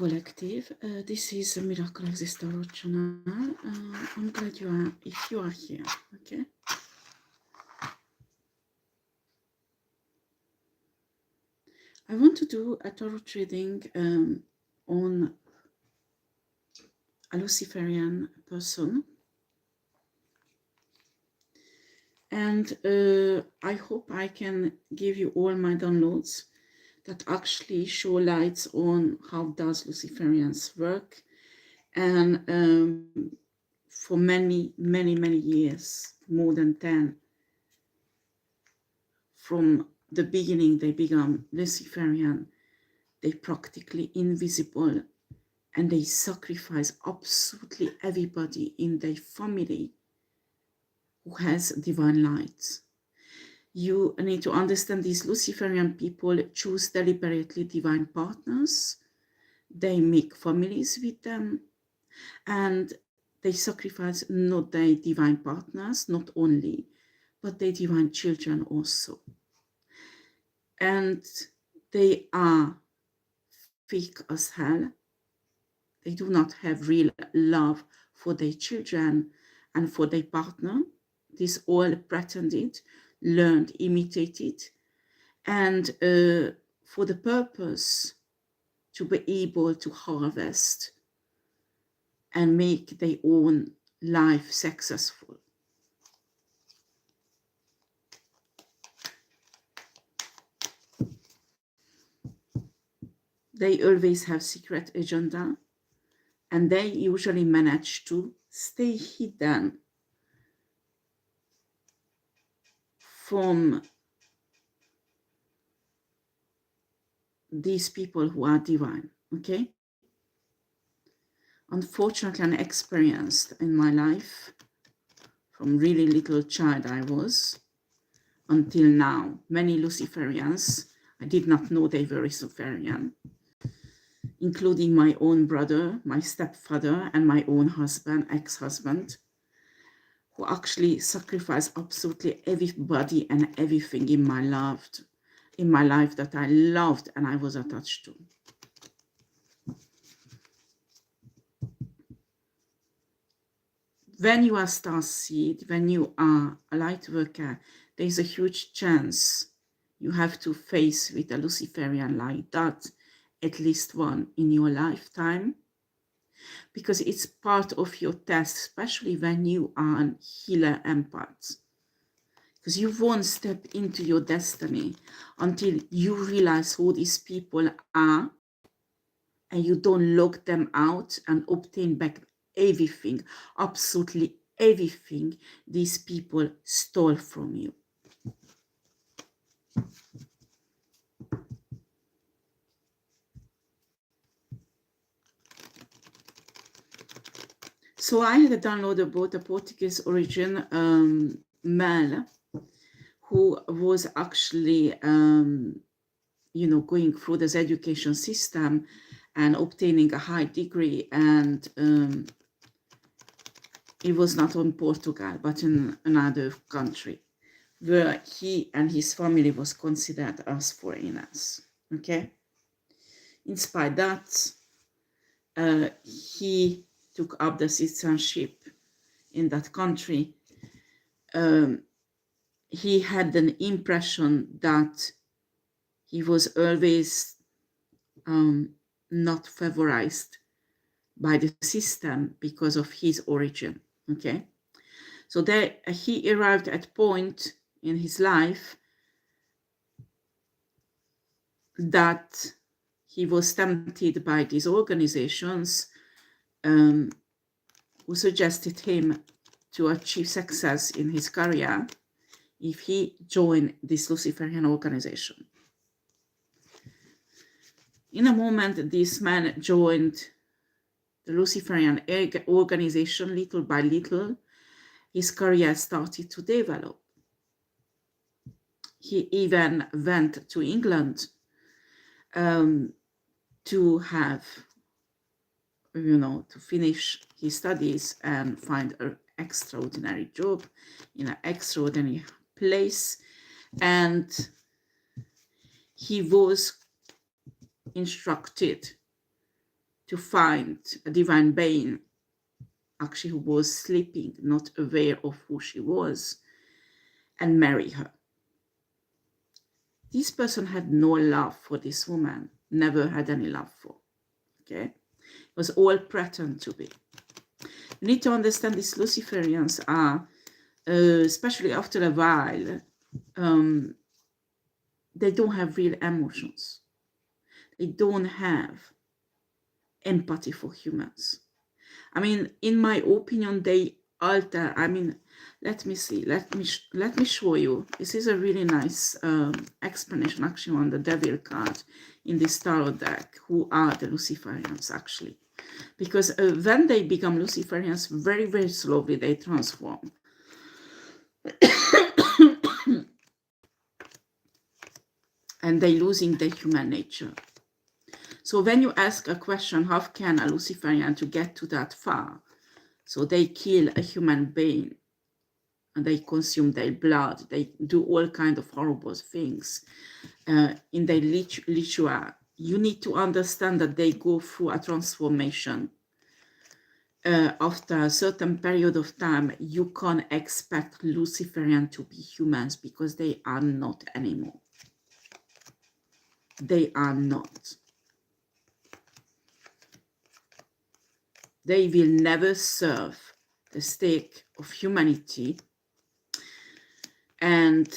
collective. This is a Miracle Exist Tarot channel. I'm glad if you are here. Okay. I want to do a tarot reading on a Luciferian person, and I hope I can give you all my downloads that actually show lights on how does Luciferians work. And for many years, more than 10, from the beginning they become Luciferian, they practically invisible, and they sacrifice absolutely everybody in their family who has divine light. You need to understand these Luciferian people choose deliberately divine partners. They make families with them, and they sacrifice not their divine partners, not only, but their divine children also. And they are fake as hell. They do not have real love for their children and for their partner. This all pretended, learned, imitated, and for the purpose to be able to harvest and make their own life successful. They always have secret agenda, and they usually manage to stay hidden from these people who are divine, okay? Unfortunately, and experienced in my life, from really little child I was, until now, many Luciferians, I did not know they were Luciferian, including my own brother, my stepfather, and my own husband, ex-husband, who actually sacrificed absolutely everybody and everything in my life that I loved and I was attached to. When you are starseed, when you are a light worker, there is a huge chance you have to face with a Luciferian like that, at least one in your lifetime, because it's part of your test, especially when you are a healer empath. Because you won't step into your destiny until you realize who these people are, and you don't lock them out and obtain back everything, absolutely everything these people stole from you. So I had a download about a Portuguese origin male who was actually, going through this education system and obtaining a high degree, and it was not in Portugal, but in another country, where he and his family was considered as foreigners, okay? In spite of that, he took up the citizenship in that country. He had an impression that he was always not favorized by the system because of his origin, okay? So there, he arrived at a point in his life that he was tempted by these organizations who suggested him to achieve success in his career if he joined this Luciferian organization. In a moment, this man joined the Luciferian organization. Little by little, his career started to develop. He even went to England to have, to finish his studies and find an extraordinary job in an extraordinary place. And he was instructed to find a divine being, actually who was sleeping, not aware of who she was, and marry her. This person had no love for this woman, never had any love for, okay? It was all pretend to be. You need to understand these Luciferians are, especially after a while, they don't have real emotions. They don't have empathy for humans. I mean, in my opinion, they alter. I mean, let me see. Let me show you. This is a really nice explanation, actually, on the Devil card in this tarot deck. Who are the Luciferians, actually? Because when they become Luciferians, very, very slowly they transform. And they losing their human nature. So when you ask a question, how can a Luciferian to get to that far? So they kill a human being and they consume their blood. They do all kinds of horrible things in their ritual. You need to understand that they go through a transformation. After a certain period of time, you can't expect Luciferian to be humans because they are not anymore. They are not. They will never serve the stake of humanity. And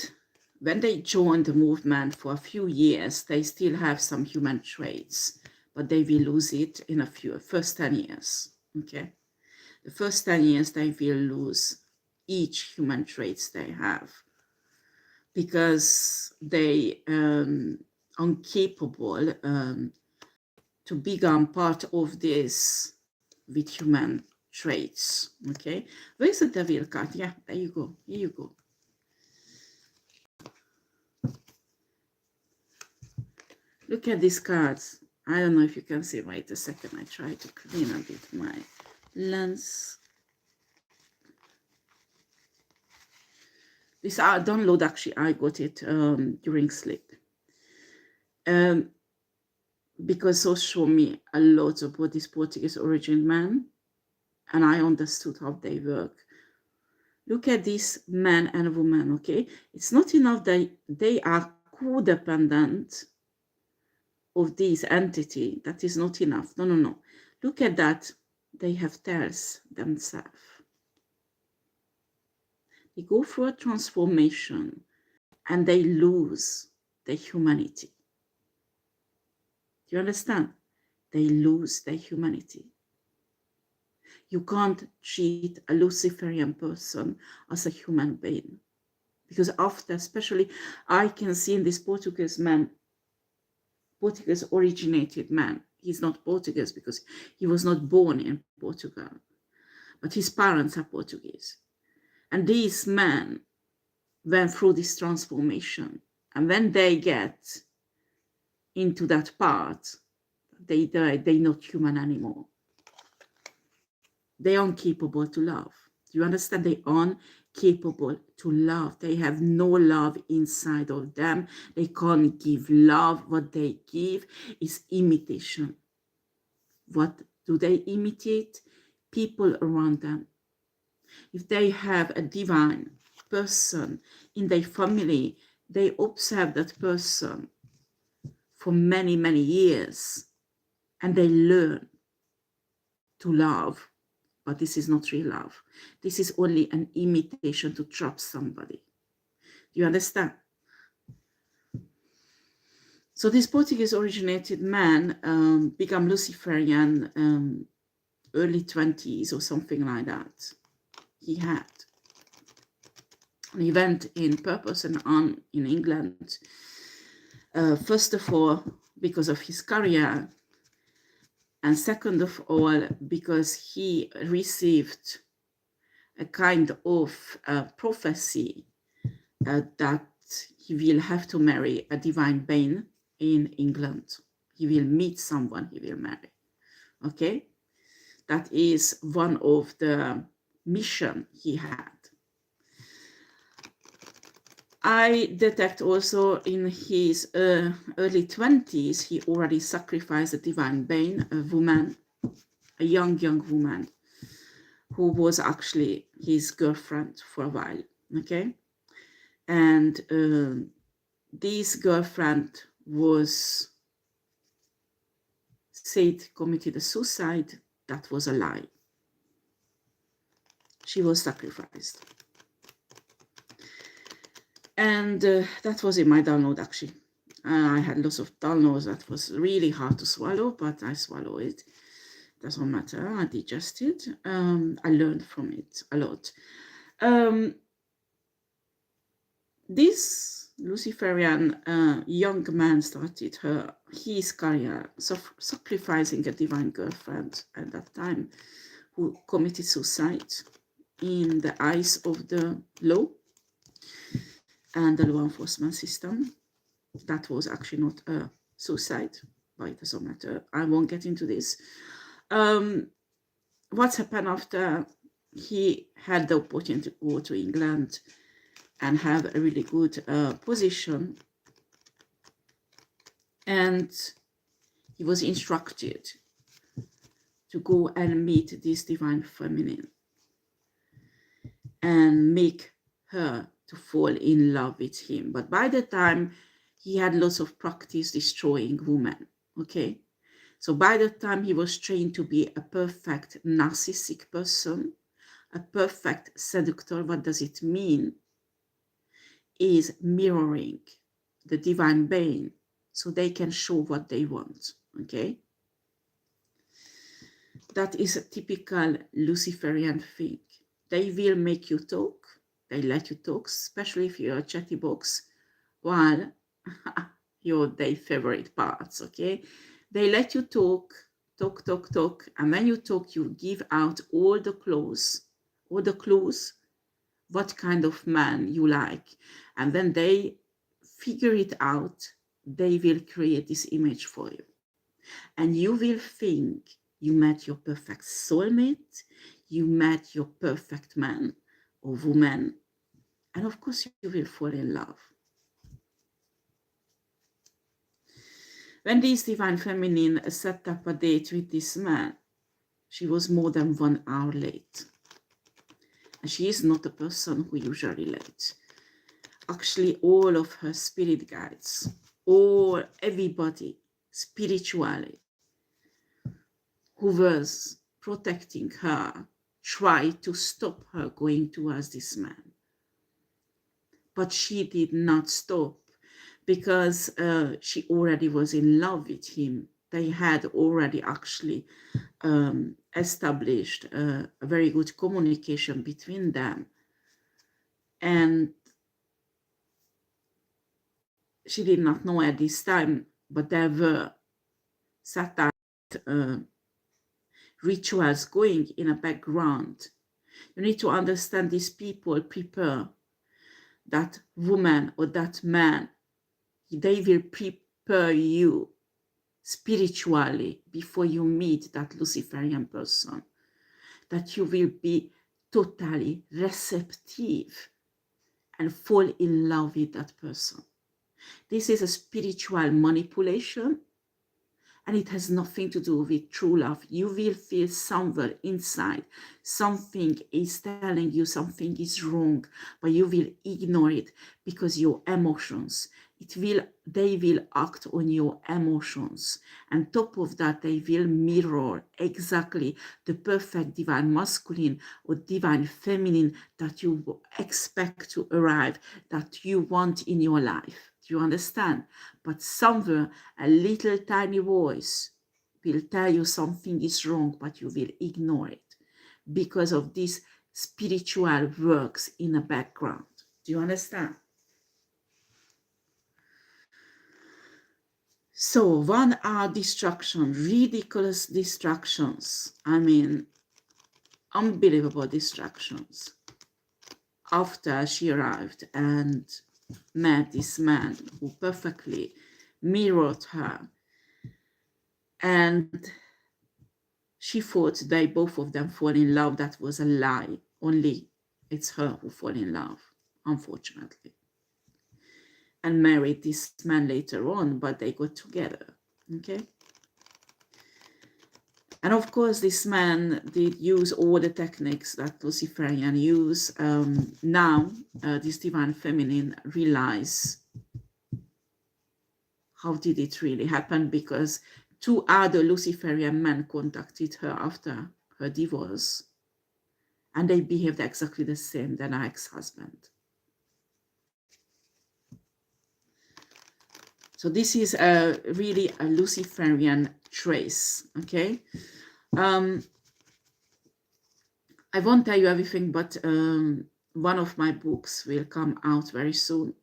when they join the movement for a few years, they still have some human traits, but they will lose it in a few first 10 years. Okay, the first 10 years they will lose each human traits they have because they incapable to become part of this with human traits. Okay, where's the Devil card? Yeah, there you go. Here you go. Look at these cards. I don't know if you can see. Wait a second. I try to clean a bit my lens. This download, actually, I got it during sleep. Because those show me a lot about this Portuguese origin man. And I understood how they work. Look at this man and woman, okay? It's not enough that they are codependent of this entity. That is not enough. No, no, no. Look at that. They have tails themselves. They go through a transformation and they lose their humanity. Do you understand? They lose their humanity. You can't treat a Luciferian person as a human being. Because after, especially, I can see in this Portuguese man, Portuguese originated man. He's not Portuguese because he was not born in Portugal. But his parents are Portuguese. And these men went through this transformation. And when they get into that part, they're not human anymore. They aren't capable to love. Do you understand? They aren't capable to love. They have no love inside of them. They can't give love. What they give is imitation. What do they imitate? People around them. If they have a divine person in their family, they observe that person for many, many years and they learn to love. But this is not real love. This is only an imitation to trap somebody. Do you understand? So this Portuguese originated man became Luciferian early 20s or something like that. He had. And he went in purpose and on in England. First of all, because of his career. And second of all, because he received a kind of prophecy that he will have to marry a divine being in England. He will meet someone he will marry. Okay? That is one of the mission he had. I detect also in his early 20s, he already sacrificed a divine being, a woman, a young woman, who was actually his girlfriend for a while, okay? And this girlfriend was said committed a suicide. That was a lie. She was sacrificed. And that was in my download, actually. I had lots of downloads that was really hard to swallow, but I swallowed it. Doesn't matter. I digested. I learned from it a lot. This Luciferian young man started his career sacrificing a divine girlfriend at that time who committed suicide in the eyes of the law and the law enforcement system. That was actually not a suicide, but it doesn't matter. I won't get into this. What happened after he had the opportunity to go to England and have a really good position, and he was instructed to go and meet this divine feminine and make her to fall in love with him. But by the time he had lots of practice destroying women, okay? So by the time he was trained to be a perfect narcissistic person, a perfect seductor, what does it mean? Is mirroring the divine being so they can show what they want, okay? That is a typical Luciferian thing. They will make you talk, they let you talk, especially if you're a chatty box, while you're their favorite parts, okay? They let you talk, and when you talk, you give out all the clues, what kind of man you like. And then they figure it out, they will create this image for you. And you will think you met your perfect soulmate, you met your perfect man or woman, and of course you will fall in love. When this divine feminine set up a date with this man, she was more than 1 hour late. And she is not a person who usually late. Actually, all of her spirit guides, everybody spiritually who was protecting her tried to stop her going towards this man. But she did not stop because she already was in love with him. They had already actually established a very good communication between them. And she did not know at this time, but there were satanic rituals going in a background. You need to understand these people prepare that woman or that man. They will prepare you spiritually before you meet that Luciferian person, that you will be totally receptive and fall in love with that person. This is a spiritual manipulation, and it has nothing to do with true love. You will feel somewhere inside something is telling you something is wrong, but you will ignore it because your emotions, they will act on your emotions. And top of that, they will mirror exactly the perfect divine masculine or divine feminine that you expect to arrive, that you want in your life. Do you understand? But somewhere, a little tiny voice will tell you something is wrong, but you will ignore it because of this spiritual works in the background. Do you understand? So 1 hour distraction, ridiculous distractions. I mean, unbelievable distractions. After she arrived and met this man who perfectly mirrored her, and she thought they both of them fall in love. That was a lie. Only it's her who fall in love, unfortunately. and married this man later on, but they got together. Okay. And of course, this man did use all the techniques that Luciferian use. Now, this divine feminine realize how did it really happen, because two other Luciferian men contacted her after her divorce, and they behaved exactly the same than her ex-husband. So this is really a Luciferian trace, okay? I won't tell you everything, but one of my books will come out very soon.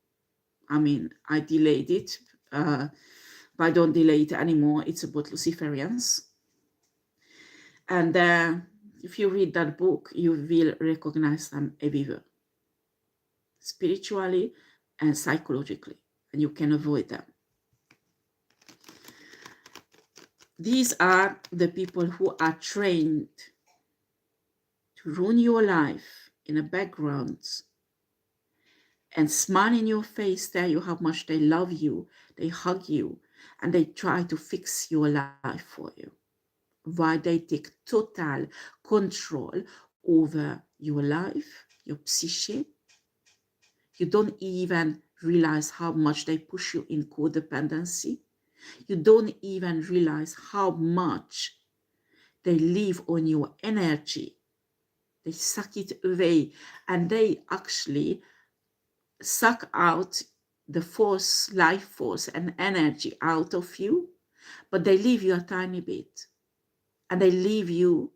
I mean, I delayed it, but I don't delay it anymore. It's about Luciferians. And if you read that book, you will recognize them everywhere, spiritually and psychologically, and you can avoid them. These are the people who are trained to ruin your life in the background and smile in your face, tell you how much they love you, they hug you, and they try to fix your life for you. Why they take total control over your life, your psyche. You don't even realize how much they push you in codependency. You don't even realize how much they live on your energy. They suck it away, and they actually suck out the force, life force and energy out of you, but they leave you a tiny bit, and they leave you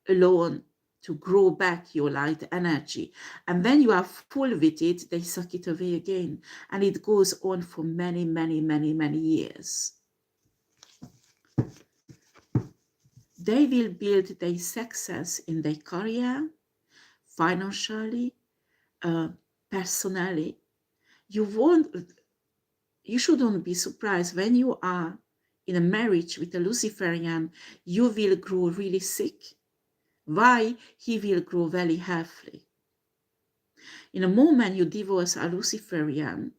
alone to grow back your light energy. And when you are full with it, they suck it away again, and it goes on for many, many, many, many years. They will build their success in their career, financially, personally. You shouldn't be surprised when you are in a marriage with a Luciferian, you will grow really sick. Why? He will grow very healthy. In a moment you divorce a Luciferian,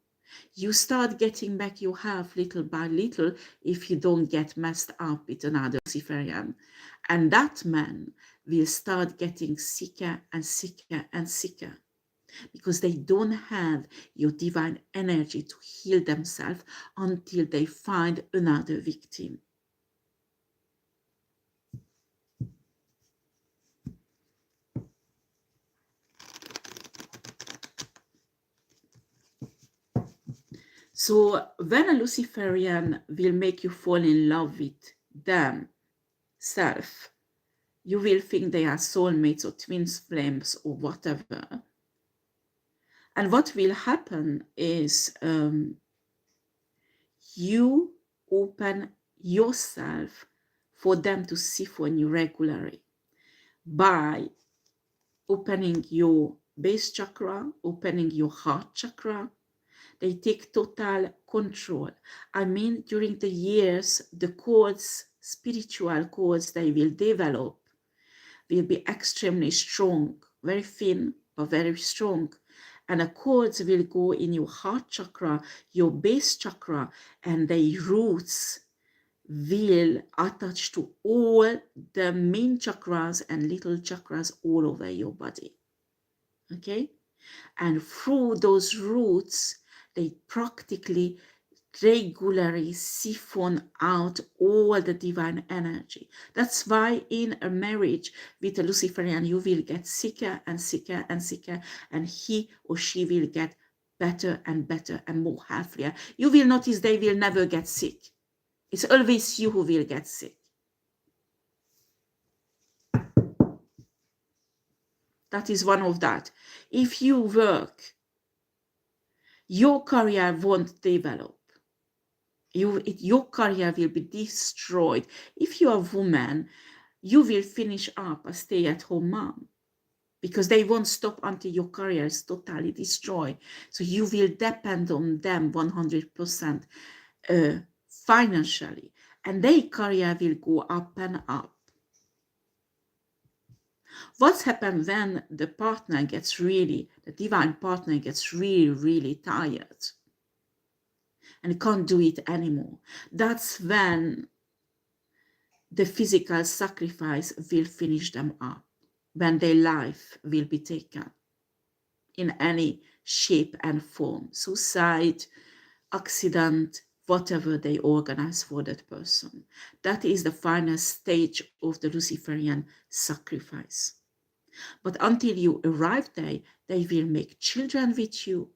you start getting back your health little by little if you don't get messed up with another Luciferian. And that man will start getting sicker and sicker and sicker, because they don't have your divine energy to heal themselves until they find another victim. So when a Luciferian will make you fall in love with themselves, you will think they are soulmates or twin flames or whatever. And what will happen is you open yourself for them to siphon you regularly by opening your base chakra, opening your heart chakra. They take total control. I mean, during the years, the cords, spiritual cords they will develop will be extremely strong, very thin, but very strong. And the cords will go in your heart chakra, your base chakra, and the roots will attach to all the main chakras and little chakras all over your body. Okay? And through those roots, they practically regularly siphon out all the divine energy. That's why in a marriage with a Luciferian, you will get sicker and sicker and sicker, and he or she will get better and better and more healthier. You will notice they will never get sick. It's always you who will get sick. That is one of that. If you work, your career won't develop. Your career will be destroyed. If you are a woman, you will finish up a stay-at-home mom, because they won't stop until your career is totally destroyed. So you will depend on them 100% financially, and their career will go up and up. What's happened when the divine partner gets really, really tired? and can't do it anymore. That's when the physical sacrifice will finish them up, when their life will be taken in any shape and form, suicide, accident, whatever they organize for that person. That is the final stage of the Luciferian sacrifice. But until you arrive there, they will make children with you,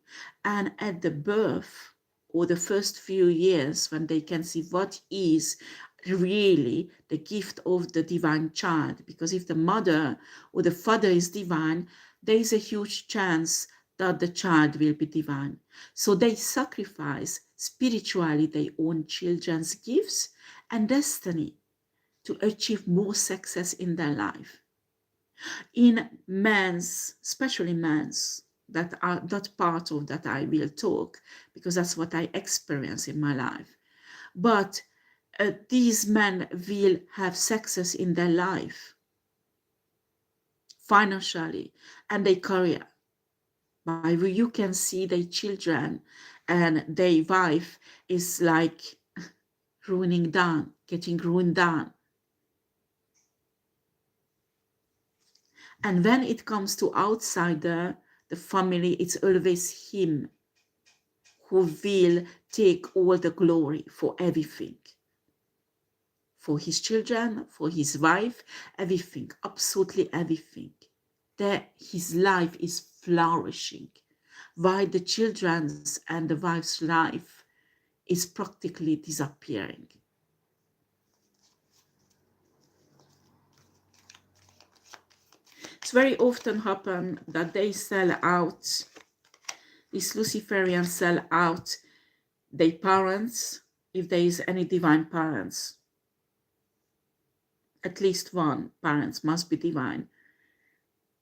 and at the birth or the first few years, when they can see what is really the gift of the divine child, because if the mother or the father is divine, there is a huge chance that the child will be divine. So they sacrifice spiritually their own children's gifts and destiny to achieve more success in their life. In men's, especially men's, that are that part of that I will talk, because that's what I experience in my life. But these men will have success in their life, financially, and their career. By you can see their children and their wife is like ruining down, getting ruined down. And when it comes to outsider, the family, it's always him who will take all the glory for everything. For his children, for his wife, everything, absolutely everything. That his life is flourishing, while the children's and the wife's life is practically disappearing. It's very often happen that they sell out, these Luciferians sell out their parents, if there is any divine parents. At least one parent must be divine,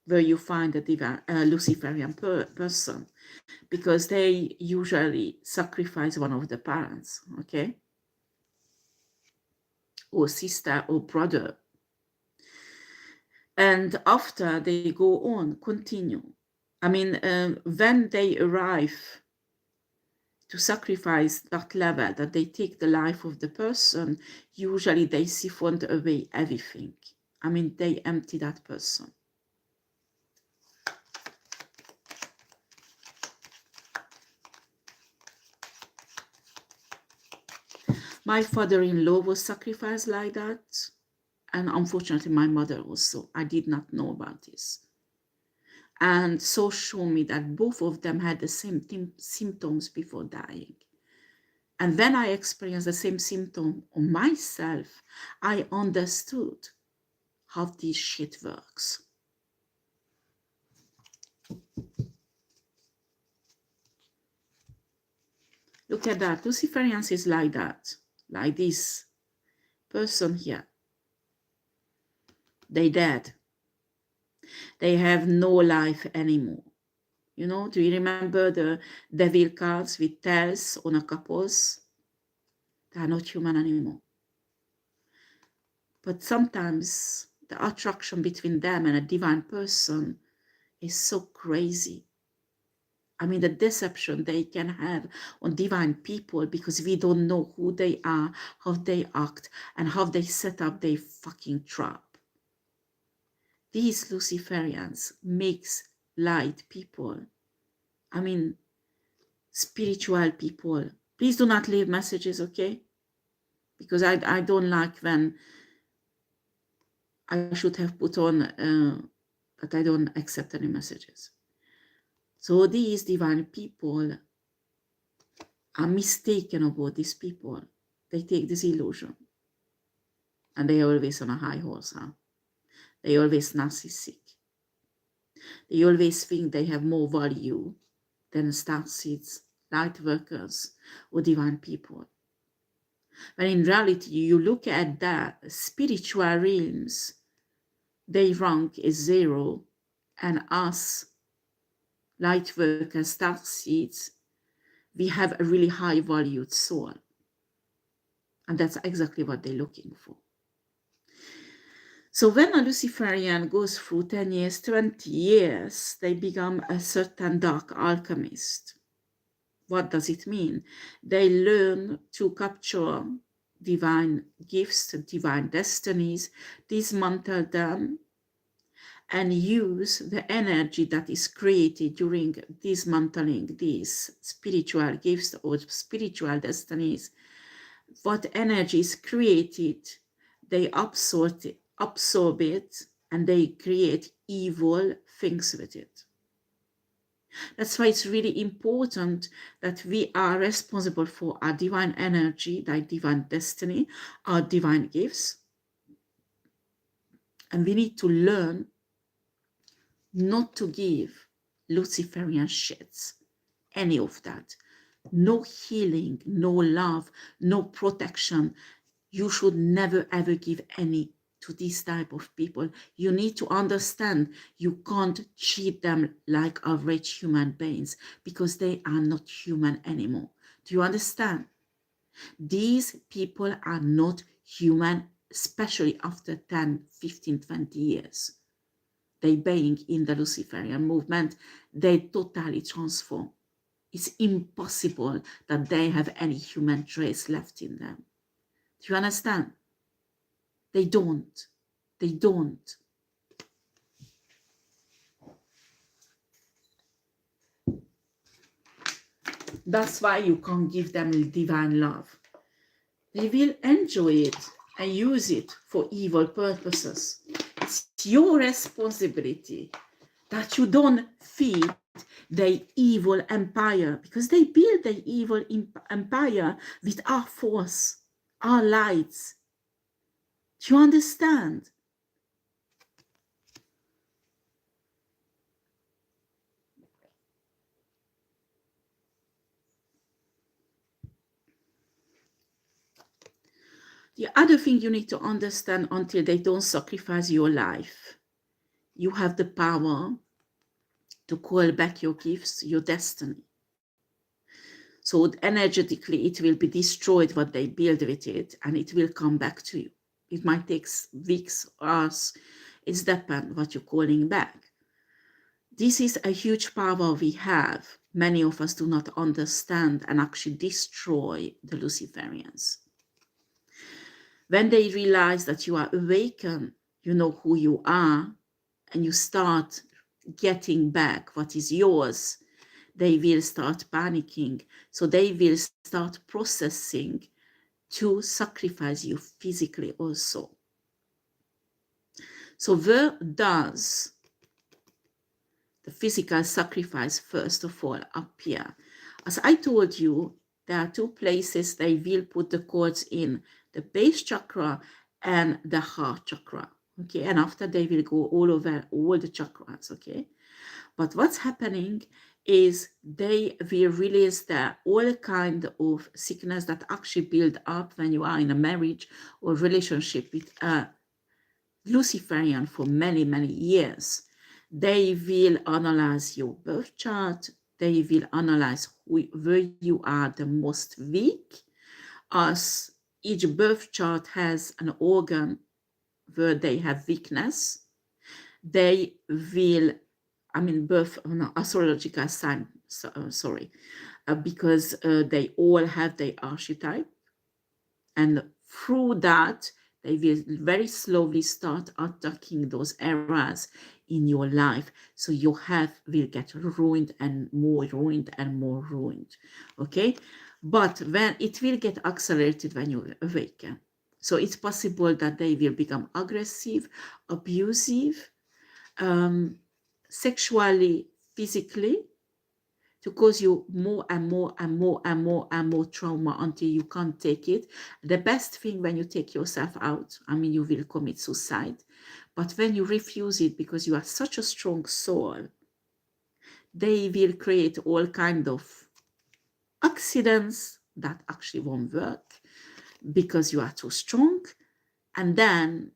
where you find a divine, Luciferian person, because they usually sacrifice one of the parents, okay? Or sister or brother. And after they go on, continue. I mean, when they arrive to sacrifice that level, that they take the life of the person, usually they siphon away everything. I mean, they empty that person. My father-in-law was sacrificed like that. And unfortunately, my mother also. I did not know about this. And so showed me that both of them had the same symptoms before dying. And when I experienced the same symptom on myself, I understood how this shit works. Look at that. Luciferians is like that. Like this person here. They dead. They have no life anymore. You know, do you remember the devil cards with tails on a couples? They are not human anymore. But sometimes the attraction between them and a divine person is so crazy. I mean, the deception they can have on divine people, because we don't know who they are, how they act, and how they set up their fucking trap. These Luciferians makes light people. I mean, spiritual people. Please do not leave messages, okay? Because I don't like when I should have put on that I don't accept any messages. So these divine people are mistaken about these people. They take this illusion. And they are always on a high horse, huh? They always narcissistic. They always think they have more value than star seeds, light workers, or divine people. But in reality, you look at that, spiritual realms, their rank is 0, and us, light workers, star seeds, we have a really high valued soul. And that's exactly what they're looking for. So when a Luciferian goes through 10 years, 20 years, they become a certain dark alchemist. What does it mean? They learn to capture divine gifts, divine destinies, dismantle them, and use the energy that is created during dismantling these spiritual gifts or spiritual destinies. What energy is created, they absorb it, and they create evil things with it. That's why it's really important that we are responsible for our divine energy, our divine destiny, our divine gifts. And we need to learn not to give Luciferian shits, any of that. No healing, no love, no protection. You should never ever give any to this type of people. You need to understand you can't treat them like average human beings because they are not human anymore. Do you understand? These people are not human, especially after 10, 15, 20 years. They being in the Luciferian movement, they totally transform. It's impossible that they have any human trace left in them. Do you understand? They don't. They don't. That's why you can't give them divine love. They will enjoy it and use it for evil purposes. It's your responsibility that you don't feed their evil empire, because they build their evil empire with our force, our lights. Do you understand? The other thing you need to understand, until they don't sacrifice your life, you have the power to call back your gifts, your destiny. So energetically, it will be destroyed what they build with it, and it will come back to you. It might take weeks, hours. It's depends what you're calling back. This is a huge power we have. Many of us do not understand and actually destroy the Luciferians. When they realize that you are awakened, you know who you are, and you start getting back what is yours, they will start panicking. So they will start processing to sacrifice you physically also. So where does the physical sacrifice first of all appear? As I told you, there are two places they will put the cords in: the base chakra and the heart chakra. Okay, and after they will go all over all the chakras. Okay, but what's happening is they will release the all kind of sickness that actually build up when you are in a marriage or relationship with a Luciferian for many, many years. They will analyze your birth chart. They will analyze where you are the most weak, as each birth chart has an organ where they have weakness. They will, birth, no, astrological sign, sorry, because they all have their archetype. And through that, they will very slowly start attacking those areas in your life. So your health will get ruined and more ruined and more ruined. Okay? But when it will get accelerated when you awaken. So it's possible that they will become aggressive, abusive, sexually, physically, to cause you more and more and more and more and more trauma until you can't take it. The best thing when you take yourself out, you will commit suicide. But when you refuse it because you are such a strong soul, they will create all kind of accidents that actually won't work because you are too strong. And then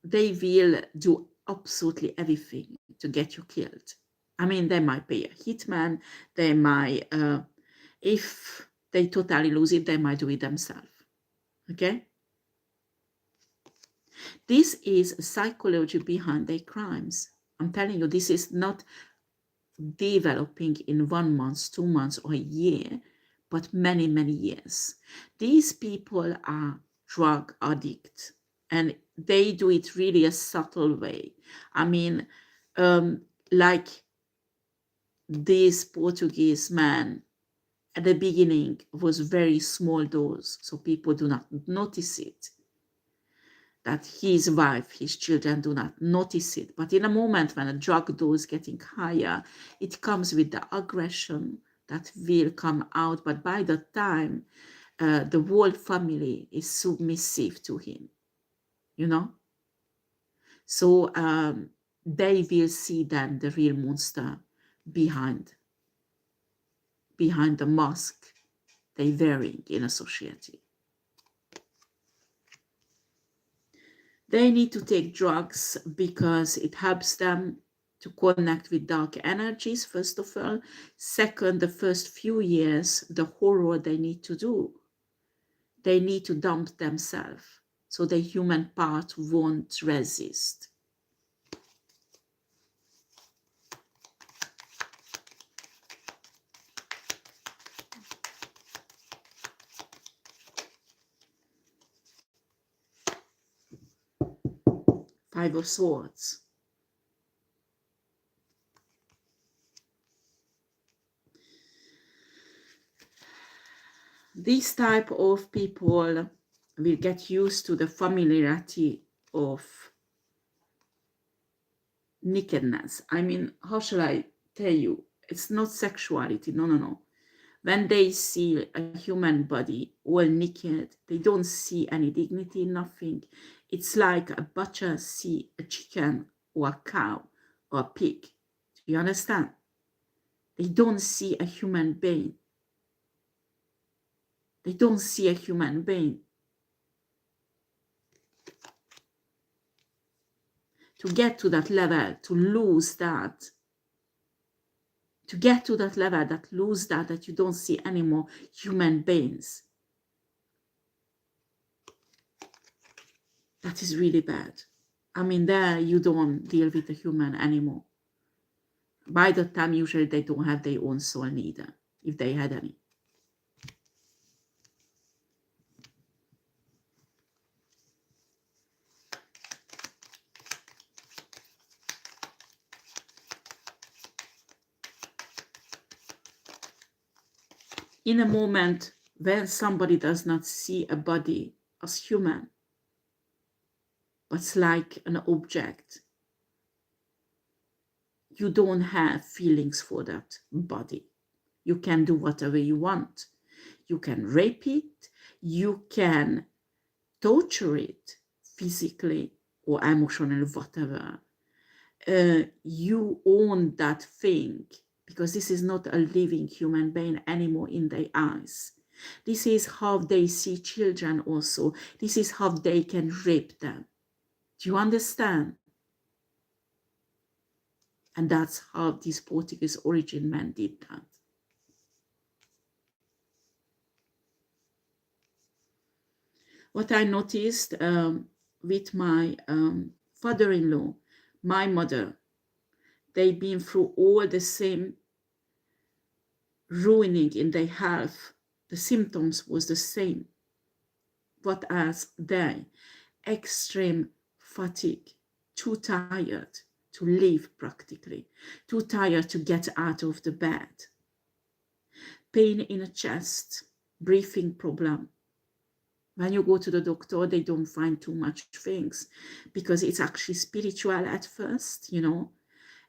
they will do absolutely everything to get you killed. They might pay a hitman, they might, if they totally lose it, they might do it themselves. Okay? This is psychology behind their crimes. I'm telling you, this is not developing in 1 month, 2 months, or a year, but many, many years. These people are drug addicts, and they do it really a subtle way. I mean, like this Portuguese man at the beginning was very small dose, so people do not notice it. That his wife, his children do not notice it. But in a moment when a drug dose is getting higher, it comes with the aggression that will come out. But by the time the whole family is submissive to him, you know? So they will see then the real monster behind the mask they wearing in a society. They need to take drugs because it helps them to connect with dark energies, first of all. Second, the first few years, the horror they need to do, they need to dump themselves, so the human part won't resist. Five of Swords. This type of people will get used to the familiarity of nakedness. I mean, how shall I tell you? It's not sexuality, no. When they see a human body all naked, they don't see any dignity, nothing. It's like a butcher see a chicken or a cow or a pig. Do you understand? They don't see a human being. They don't see a human being. To get to that level, to lose that, to get to that level, that you don't see any more human beings, that is really bad. I mean, there you don't deal with a human anymore. By the time, usually they don't have their own soul neither, if they had any. In a moment when somebody does not see a body as human, but like an object, you don't have feelings for that body. You can do whatever you want. You can rape it, you can torture it physically or emotionally, whatever. You own that thing, because this is not a living human being anymore in their eyes. This is how they see children also. This is how they can rape them. Do you understand? And that's how this Portuguese origin man did that. What I noticed with my father-in-law, my mother, they've been through all the same ruining in their health. The symptoms was the same. What as they? Extreme fatigue, too tired to live practically, too tired to get out of the bed, pain in the chest, breathing problem. When you go to the doctor, they don't find too much things, because it's actually spiritual at first, you know.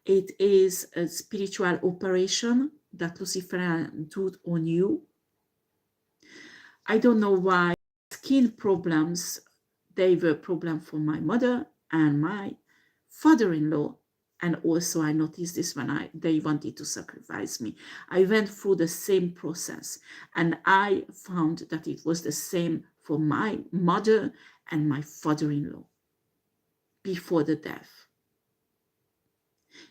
It is a spiritual operation that luciferian do on you. I don't know why. Skin problems, they were a problem for my mother and my father-in-law. And also I noticed this when they wanted to sacrifice me. I went through the same process, and I found that it was the same for my mother and my father-in-law before the death.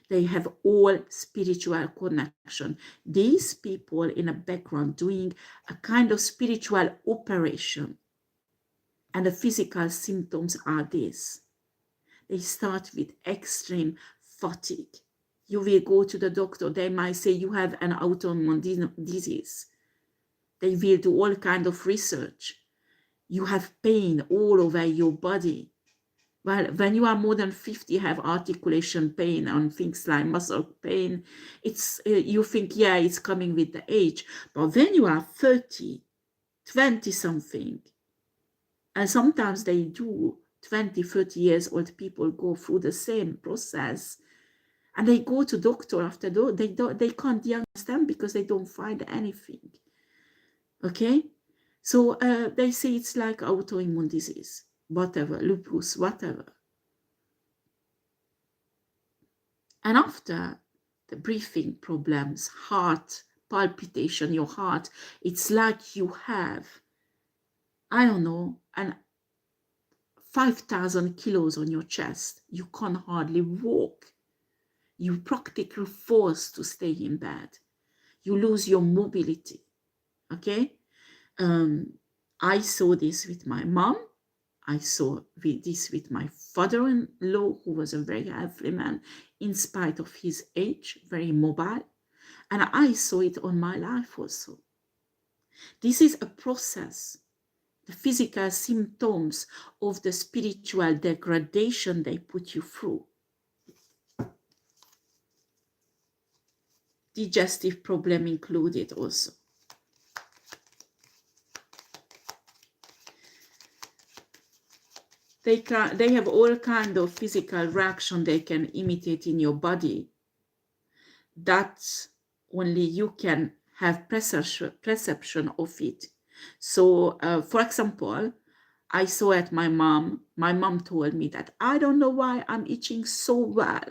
They have all spiritual connection. These people in the background doing a kind of spiritual operation, and the physical symptoms are this. They start with extreme fatigue, You will go to the doctor. They might say you have an autoimmune disease. They will do all kind of research. You have pain all over your body. Well, when you are more than 50, you have articulation pain and things like muscle pain. It's you think, yeah, it's coming with the age. But when you are 30, 20 something, and sometimes they do, 20, 30 years old people go through the same process, and they go to doctor after they can't diagnose them because they don't find anything. Okay, so they say it's like autoimmune disease, whatever, lupus, whatever. And after the breathing problems, heart palpitation, your heart, it's like you have, I don't know, an 5,000 kilos on your chest. You can hardly walk. You practically forced to stay in bed. You lose your mobility. Okay? I saw this with my mom. I saw this with my father-in-law, who was a very healthy man, in spite of his age, very mobile. And I saw it on my life also. This is a process. The physical symptoms of the spiritual degradation they put you through. Digestive problem included also. They have all kind of physical reaction they can imitate in your body that only you can have perception of it. So, for example, I saw at my mom told me that I don't know why I'm itching so well.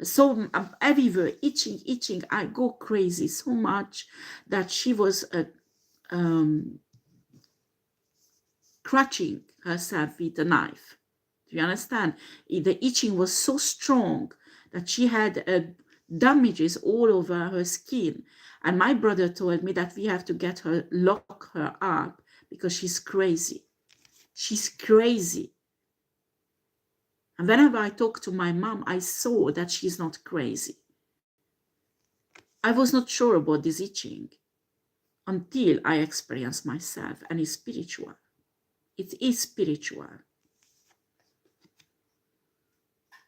So I'm everywhere, itching. I go crazy so much that she was crutching herself with a knife. Do you understand? The itching was so strong that she had damages all over her skin. And my brother told me that we have to lock her up because she's crazy. She's crazy. And whenever I talk to my mom, I saw that she's not crazy. I was not sure about this itching until I experienced myself, and it's spiritual. It is spiritual.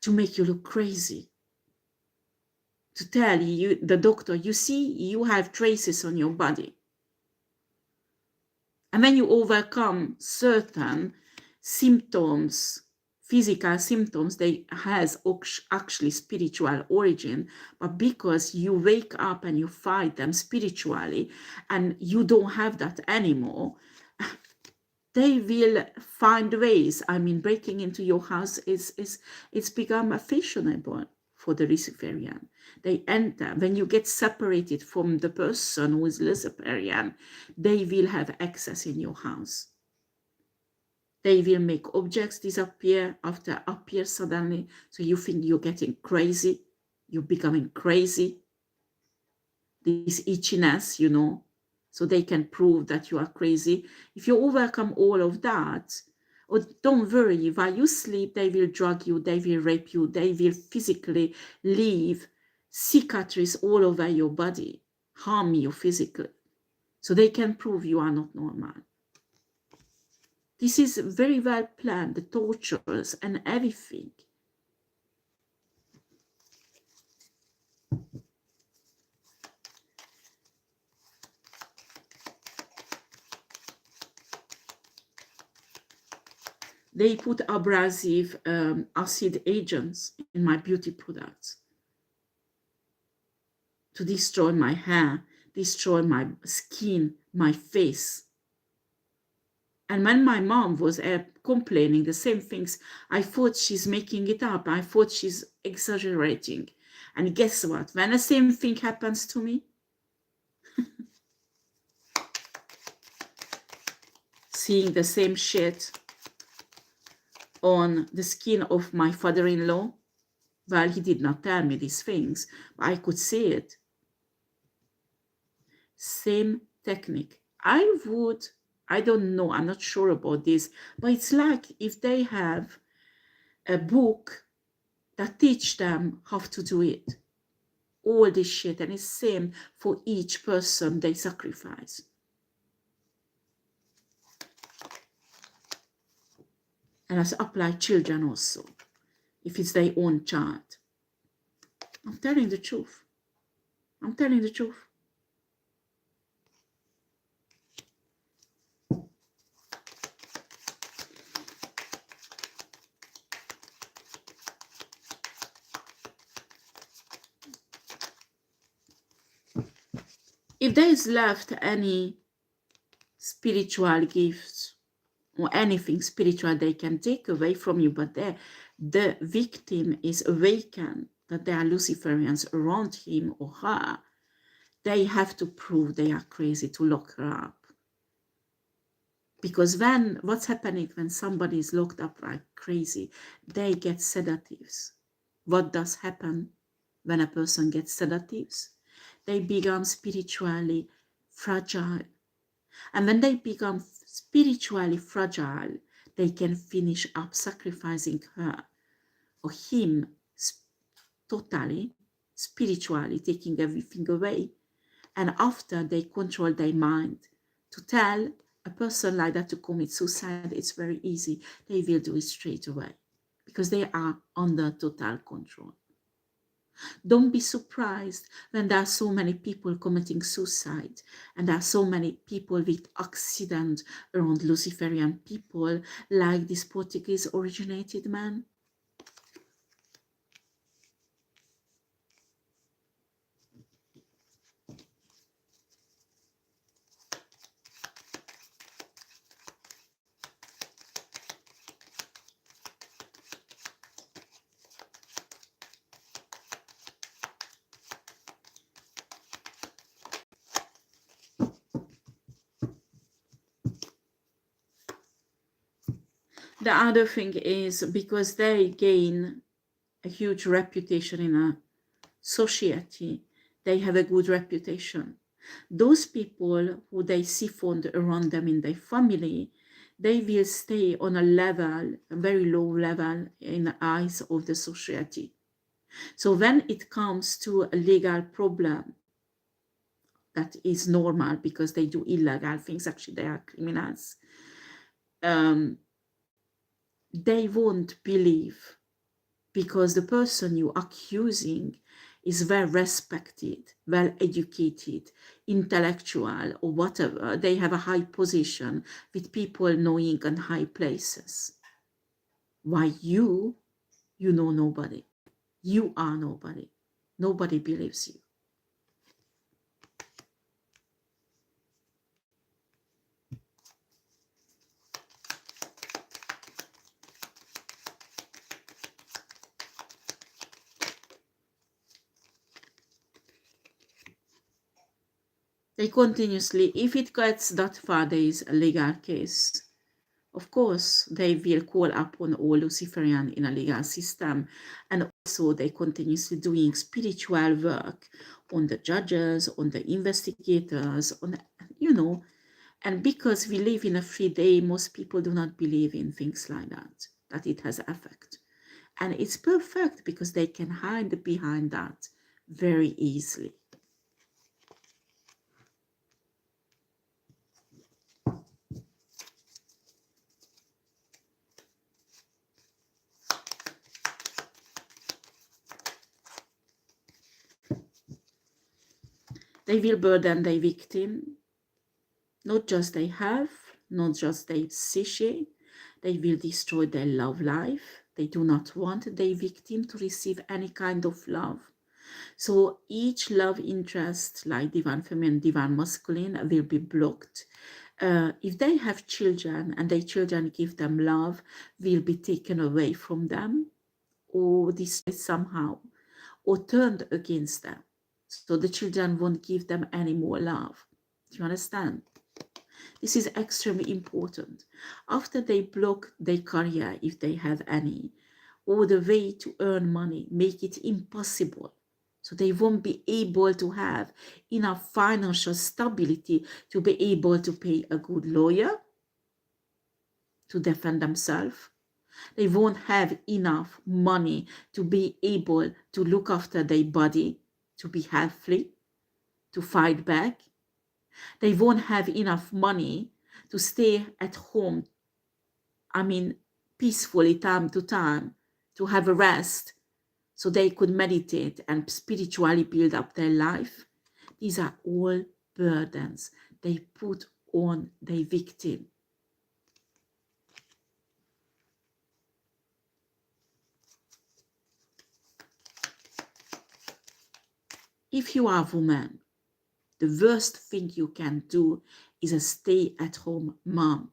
To make you look crazy. To tell you, the doctor, you see, you have traces on your body. And when you overcome certain symptoms, physical symptoms, they has actually spiritual origin, but because you wake up and you fight them spiritually and you don't have that anymore, they will find ways. I mean, breaking into your house it's become a fashionable for the luciferian. They enter. When you get separated from the person who is luciferian, they will have access in your house. They will make objects disappear after appear suddenly. So you think you're getting crazy. You're becoming crazy. This itchiness, you know, so they can prove that you are crazy. If you overcome all of that, or don't worry, while you sleep, they will drug you, they will rape you, they will physically leave cicatrices all over your body, harm you physically. So they can prove you are not normal. This is very well planned, the tortures and everything. They put abrasive acid agents in my beauty products to destroy my hair, destroy my skin, my face. And when my mom was complaining the same things, I thought she's making it up. I thought she's exaggerating. And guess what? When the same thing happens to me, seeing the same shit on the skin of my father-in-law, well, he did not tell me these things, but I could see it. Same technique. I don't know, I'm not sure about this, but it's like if they have a book that teach them how to do it. all this shit, and it's same for each person they sacrifice. And as apply children also, if it's their own child. I'm telling the truth. I'm telling the truth. If there is left any spiritual gifts or anything spiritual they can take away from you, but the victim is awakened that there are Luciferians around him or her, they have to prove they are crazy to lock her up. Because then what's happening when somebody is locked up like crazy? They get sedatives. What does happen when a person gets sedatives? They become spiritually fragile. And when they become spiritually fragile, they can finish up sacrificing her or him totally, spiritually, taking everything away. And after they control their mind, to tell a person like that to commit suicide, it's very easy. They will do it straight away because they are under total control. Don't be surprised when there are so many people committing suicide and there are so many people with accident around Luciferian people, like this Portuguese originated man. The other thing is because they gain a huge reputation in a society, they have a good reputation. Those people who they siphoned around them in their family, they will stay on a level, a very low level in the eyes of the society. So when it comes to a legal problem, that is normal because they do illegal things, actually they are criminals, they won't believe because the person you're accusing is well respected, well educated, intellectual, or whatever. They have a high position with people knowing in high places. Why you know nobody. You are nobody. Nobody believes you. They continuously, if it gets that far, there is a legal case. Of course, they will call upon all Luciferian in a legal system, and also they continuously doing spiritual work on the judges, on the investigators, on, and because we live in a free day, most people do not believe in things like that it has effect. And it's perfect because they can hide behind that very easily. They will burden their victim, not just their health, not just their psyche. They will destroy their love life. They do not want their victim to receive any kind of love. So each love interest, like divine feminine, divine masculine, will be blocked. If they have children and their children give them love, will be taken away from them or destroyed somehow or turned against them. So the children won't give them any more love. Do you understand? This is extremely important. After they block their career, if they have any, or the way to earn money, make it impossible. So they won't be able to have enough financial stability to be able to pay a good lawyer to defend themselves. They won't have enough money to be able to look after their body to be healthy, to fight back. They won't have enough money to stay at home, peacefully time to time, to have a rest so they could meditate and spiritually build up their life. These are all burdens they put on their victim. If you are a woman, the worst thing you can do is a stay-at-home mom.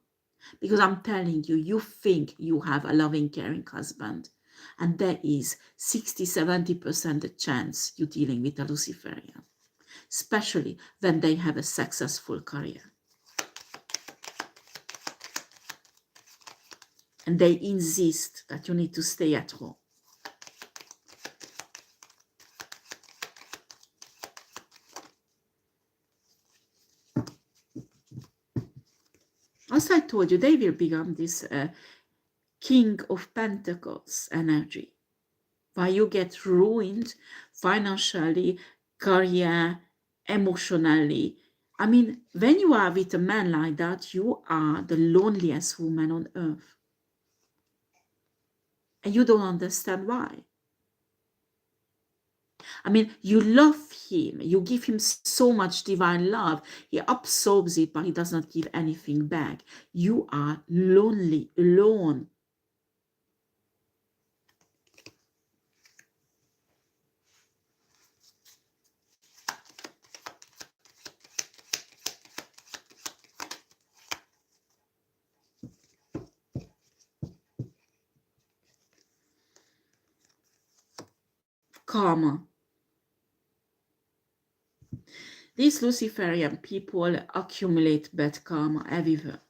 Because I'm telling you, you think you have a loving, caring husband, and there is 60-70% the chance you're dealing with a Luciferian, especially when they have a successful career. And they insist that you need to stay at home. As I told you, they will become this King of Pentacles energy, where you get ruined financially, career, emotionally. When you are with a man like that, you are the loneliest woman on earth. And you don't understand why. You love him, you give him so much divine love, he absorbs it, but he does not give anything back. You are lonely, alone. Karma. These Luciferian people accumulate bad karma everywhere.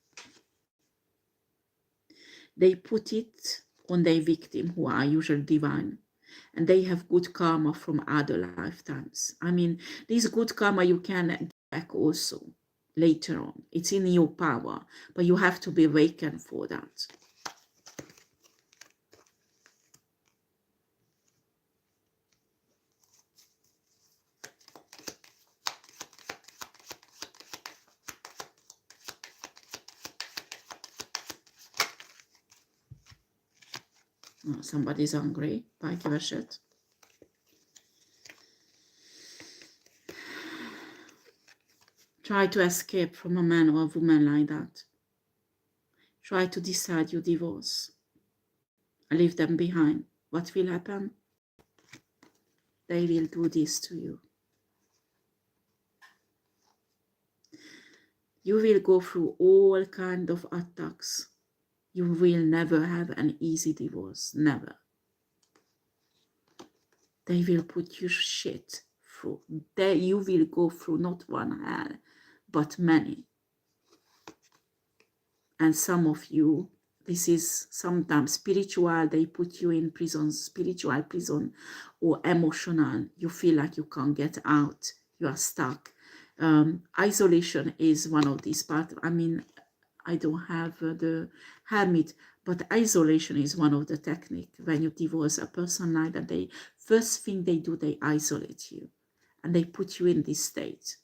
They put it on their victim, who are usually divine, and they have good karma from other lifetimes. This good karma you can get back also later on. It's in your power, but you have to be awakened for that. Oh, somebody's hungry. Pálykeveset. Try to escape from a man or a woman like that. Try to decide you divorce. Leave them behind. What will happen? They will do this to you. You will go through all kinds of attacks. You will never have an easy divorce. Never. They will put you shit through. You will go through not one hell, but many. And some of you, this is sometimes spiritual, they put you in prison, spiritual prison, or emotional. You feel like you can't get out. You are stuck. Isolation is one of these parts. I don't have the hermit, but isolation is one of the techniques. When you divorce a person like that, they first thing they do, they isolate you, and they put you in this state.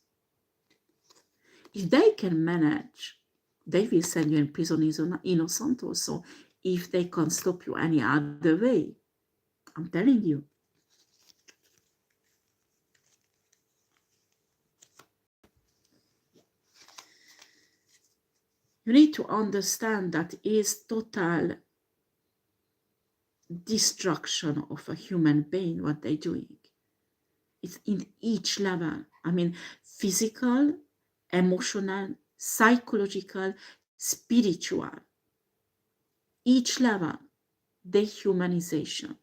If they can manage, they will send you in prison innocent also, if they can't stop you any other way. I'm telling you. You need to understand that is total destruction of a human being, what they're doing. It's in each level. Physical, emotional, psychological, spiritual. Each level, dehumanization.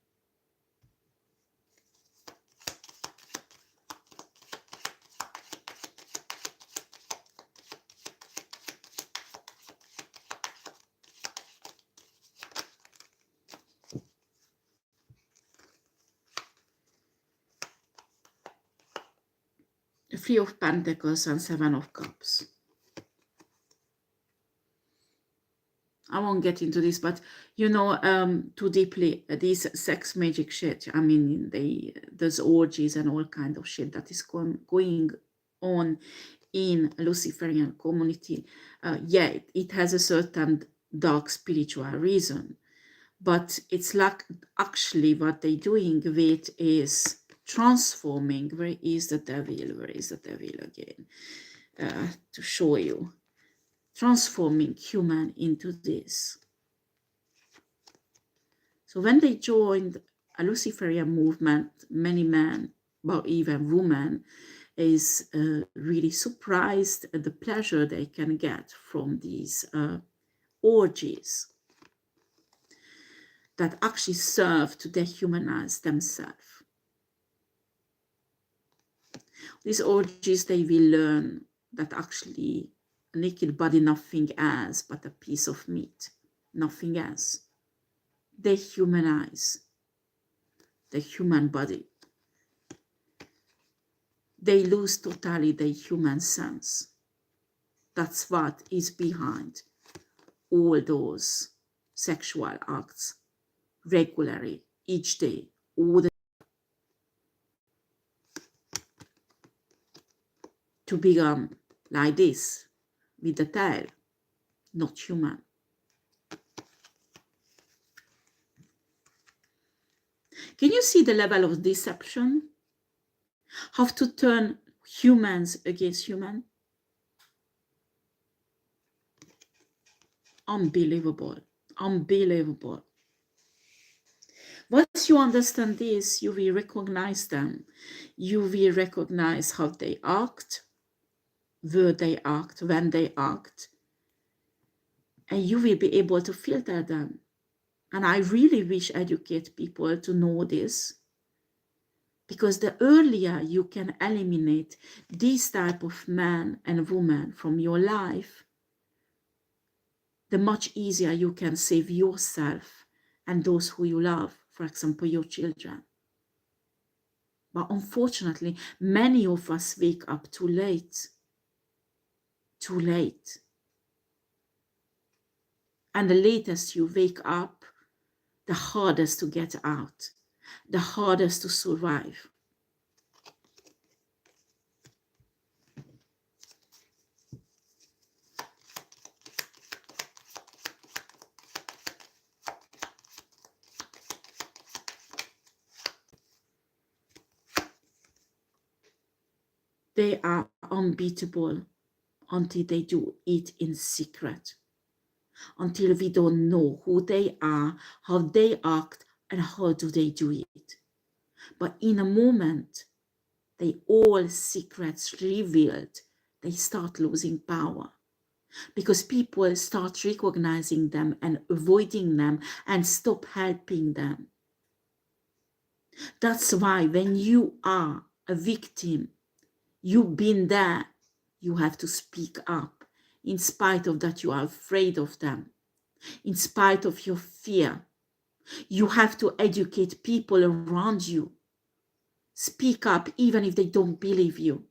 The Three of Pentacles and Seven of Cups. I won't get into this, but you know, too deeply, this sex magic shit. I mean, there's orgies and all kind of shit that is going on in Luciferian community. Yeah, it has a certain dark spiritual reason, but it's like actually what they're doing with is transforming. Where is the devil? Where is the devil again? To show you, transforming human into this. So when they joined a Luciferian movement, many men, but even women, is really surprised at the pleasure they can get from these orgies that actually serve to dehumanize themselves. These orgies, they will learn that actually a naked body nothing else but a piece of meat, nothing else. They humanize the human body. They lose totally their human sense. That's what is behind all those sexual acts regularly, each day, all the to become like this, with the tail, not human. Can you see the level of deception? How to turn humans against human? Unbelievable, unbelievable. Once you understand this, you will recognize them. You will recognize how they act, where they act, when they act, and you will be able to filter them. And I really wish educate people to know this, because the earlier you can eliminate this type of man and woman from your life, the much easier you can save yourself and those who you love, for example, your children. But unfortunately, many of us wake up too late. Too late. And the latest you wake up, the hardest to get out, the hardest to survive. They are unbeatable until they do it in secret, until we don't know who they are, how they act, and how do they do it. But in a moment, they all secrets revealed, they start losing power, because people start recognizing them and avoiding them and stop helping them. That's why when you are a victim, you've been there, you have to speak up. In spite of that, you are afraid of them. In spite of your fear, you have to educate people around you. Speak up even if they don't believe you.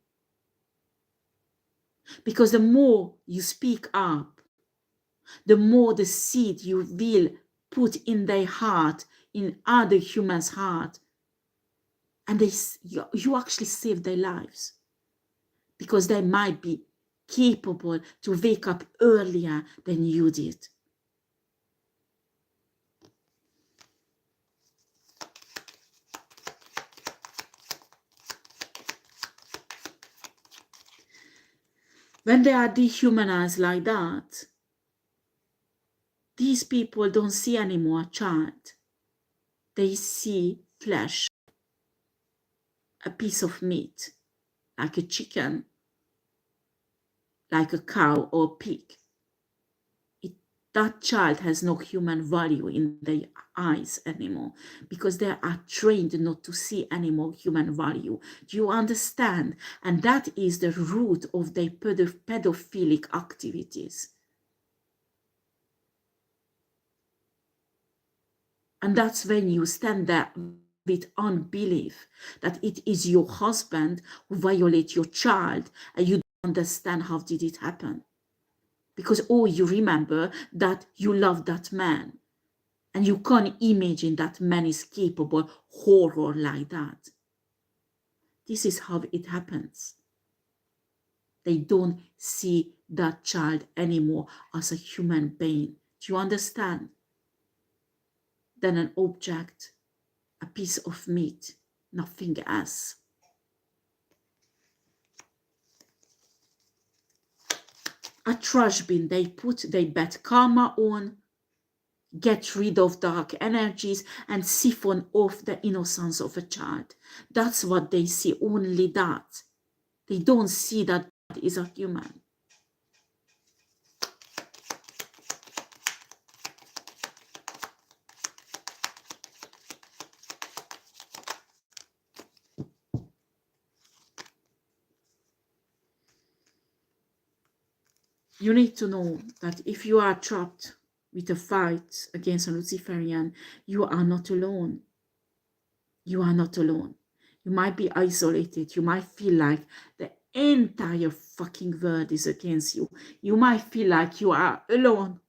Because the more you speak up, the more the seed you will put in their heart, in other humans' heart, and you actually save their lives. Because they might be capable to wake up earlier than you did. When they are dehumanized like that, these people don't see anymore a child. They see flesh, a piece of meat, like a chicken, like a cow or a pig. That child has no human value in their eyes anymore, because they are trained not to see any more human value. Do you understand? And that is the root of their pedophilic activities. And that's when you stand there with unbelief that it is your husband who violates your child, and you don't understand how did it happen. because all you remember that you love that man, and you can't imagine that man is capable horror like that. This is how it happens. They don't see that child anymore as a human being. Do you understand? Then an object, a piece of meat, nothing else. A trash bin they put their bad karma on, get rid of dark energies, and siphon off the innocence of a child. That's what they see, only that. They don't see that God is a human. You need to know that if you are trapped with a fight against a Luciferian, you are not alone. You are not alone. You might be isolated. You might feel like the entire fucking world is against you. You might feel like you are alone.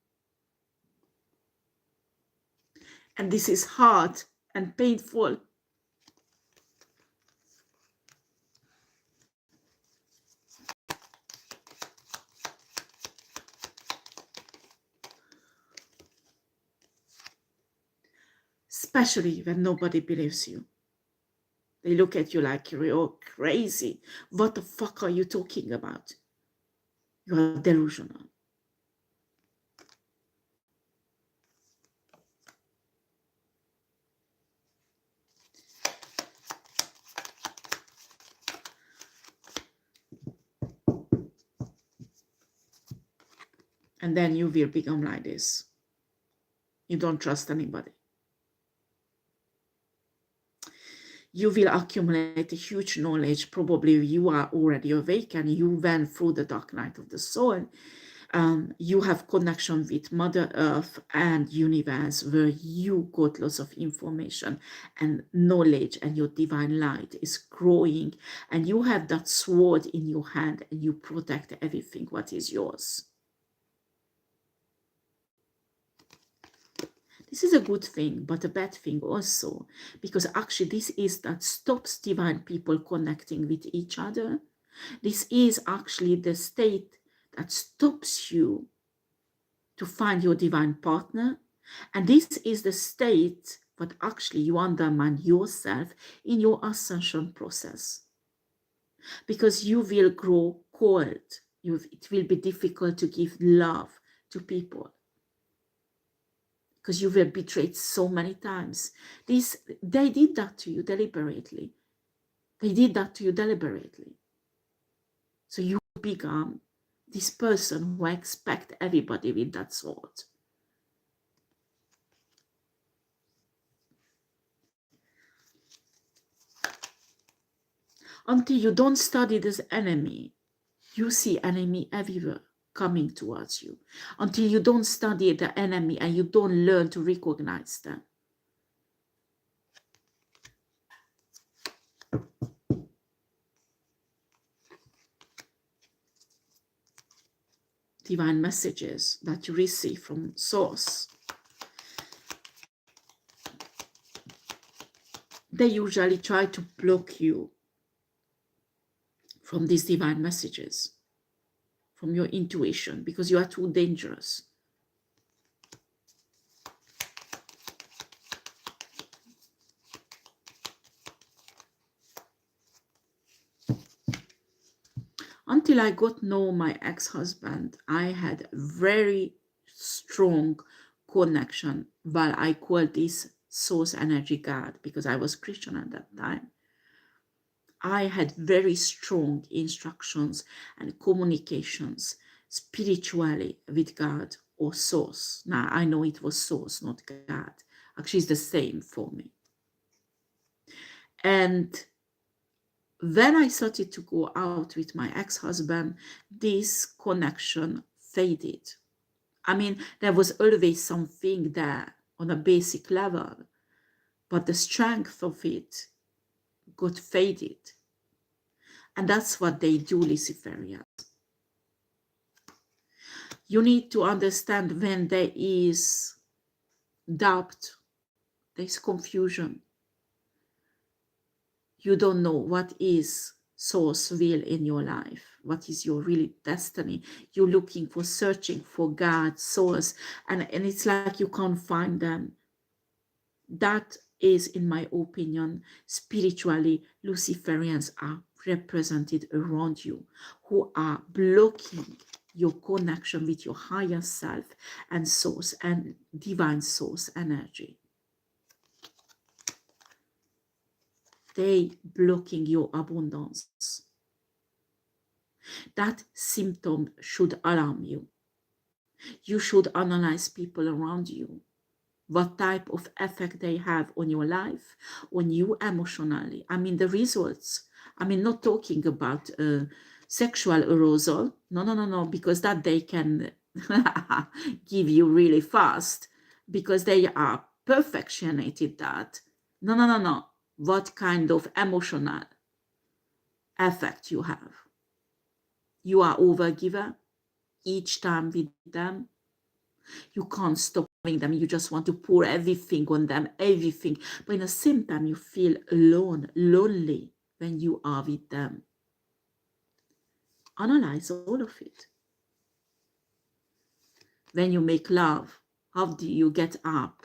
And this is hard and painful. Especially when nobody believes you. They look at you like you're crazy. What the fuck are you talking about? You are delusional. And then you will become like this. You don't trust anybody. You will accumulate a huge knowledge. Probably you are already awake and you went through the dark night of the soul. You have connection with Mother Earth and universe, where you got lots of information and knowledge, and your divine light is growing, and you have that sword in your hand and you protect everything what is yours. This is a good thing, but a bad thing also, because actually this is that stops divine people connecting with each other. This is actually the state that stops you to find your divine partner. And this is the state that actually you undermine yourself in your ascension process. Because you will grow cold. It will be difficult to give love to people. Because you were betrayed so many times. They did that to you deliberately. They did that to you deliberately. So you become this person who expects everybody with that sword. Until you don't study this enemy, you see enemy everywhere coming towards you. Until you don't study the enemy and you don't learn to recognize them. Divine messages that you receive from source, they usually try to block you from these divine messages, from your intuition, because you are too dangerous. Until I got to know my ex-husband, I had a very strong connection. Well, I call this source energy God, because I was Christian at that time. I had very strong instructions and communications spiritually with God or source. Now, I know it was source, not God. Actually, it's the same for me. And when I started to go out with my ex-husband, this connection faded. I mean, there was always something there on a basic level, but the strength of it got faded. And that's what they do, Luciferians. You need to understand when there is doubt, there is confusion. You don't know what is source will in your life, what is your really destiny. You're looking for, searching for God, source, and it's like you can't find them. That is, in my opinion, spiritually, Luciferians are represented around you, who are blocking your connection with your higher self and source and divine source energy. They blocking your abundance. That symptom should alarm you. You should analyze people around you, what type of effect they have on your life, on you emotionally. I mean, the results. I mean, not talking about sexual arousal. No, no, no, no, because that they can give you really fast because they are perfectionated that. No, no, no, no. What kind of emotional effect you have? You are overgiver each time with them. You can't stop loving them. You just want to pour everything on them, everything. But in the same time, you feel alone, lonely when you are with them. Analyze all of it. When you make love, how do you get up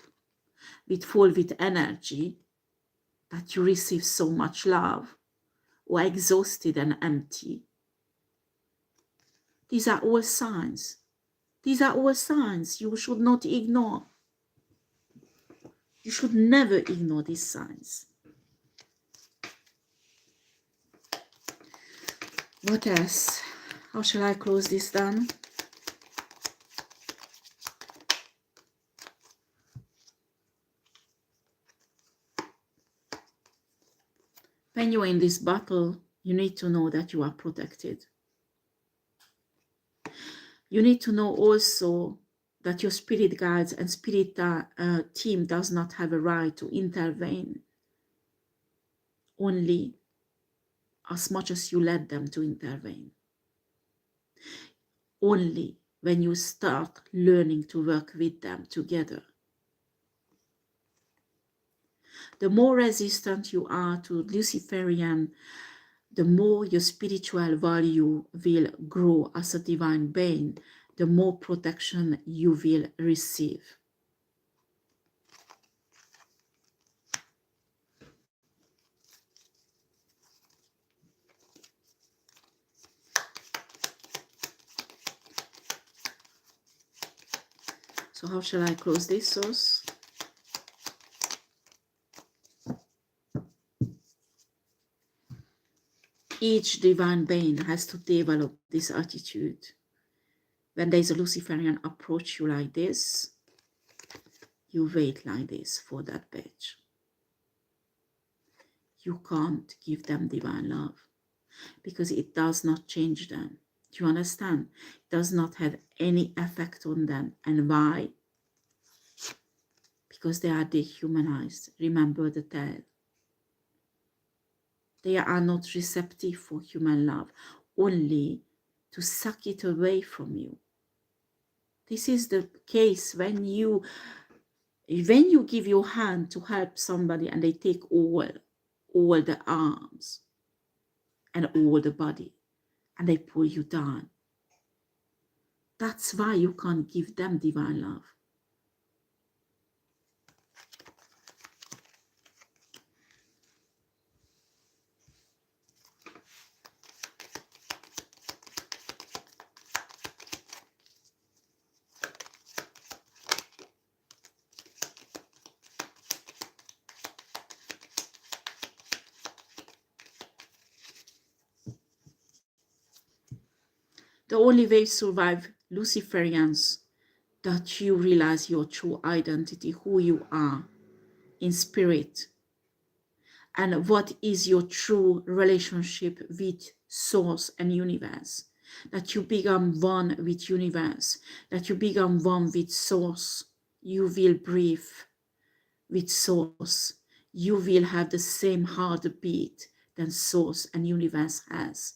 full with energy that you receive so much love, or exhausted and empty? These are all signs. These are all signs you should not ignore. You should never ignore these signs. What else? How shall I close this down? When you're in this battle, you need to know that you are protected. You need to know also that your spirit guides and spirit team does not have a right to intervene, only as much as you let them to intervene. Only when you start learning to work with them together. The more resistant you are to Luciferian, the more your spiritual value will grow as a divine being, the more protection you will receive. So how shall I close this source? Each divine being has to develop this attitude. When there is a Luciferian approach you like this, you wait like this for that badge. You can't give them divine love because it does not change them. Do you understand? It does not have any effect on them. And why? Because they are dehumanized. Remember the tale. They are not receptive for human love, only to suck it away from you. This is the case when you give your hand to help somebody and they take all the arms and all the body and they pull you down. That's why you can't give them divine love. The only way to survive Luciferians, that you realize your true identity, who you are in spirit, and what is your true relationship with source and universe. That you become one with universe, that you become one with source. You will breathe with source. You will have the same heartbeat that source and universe has.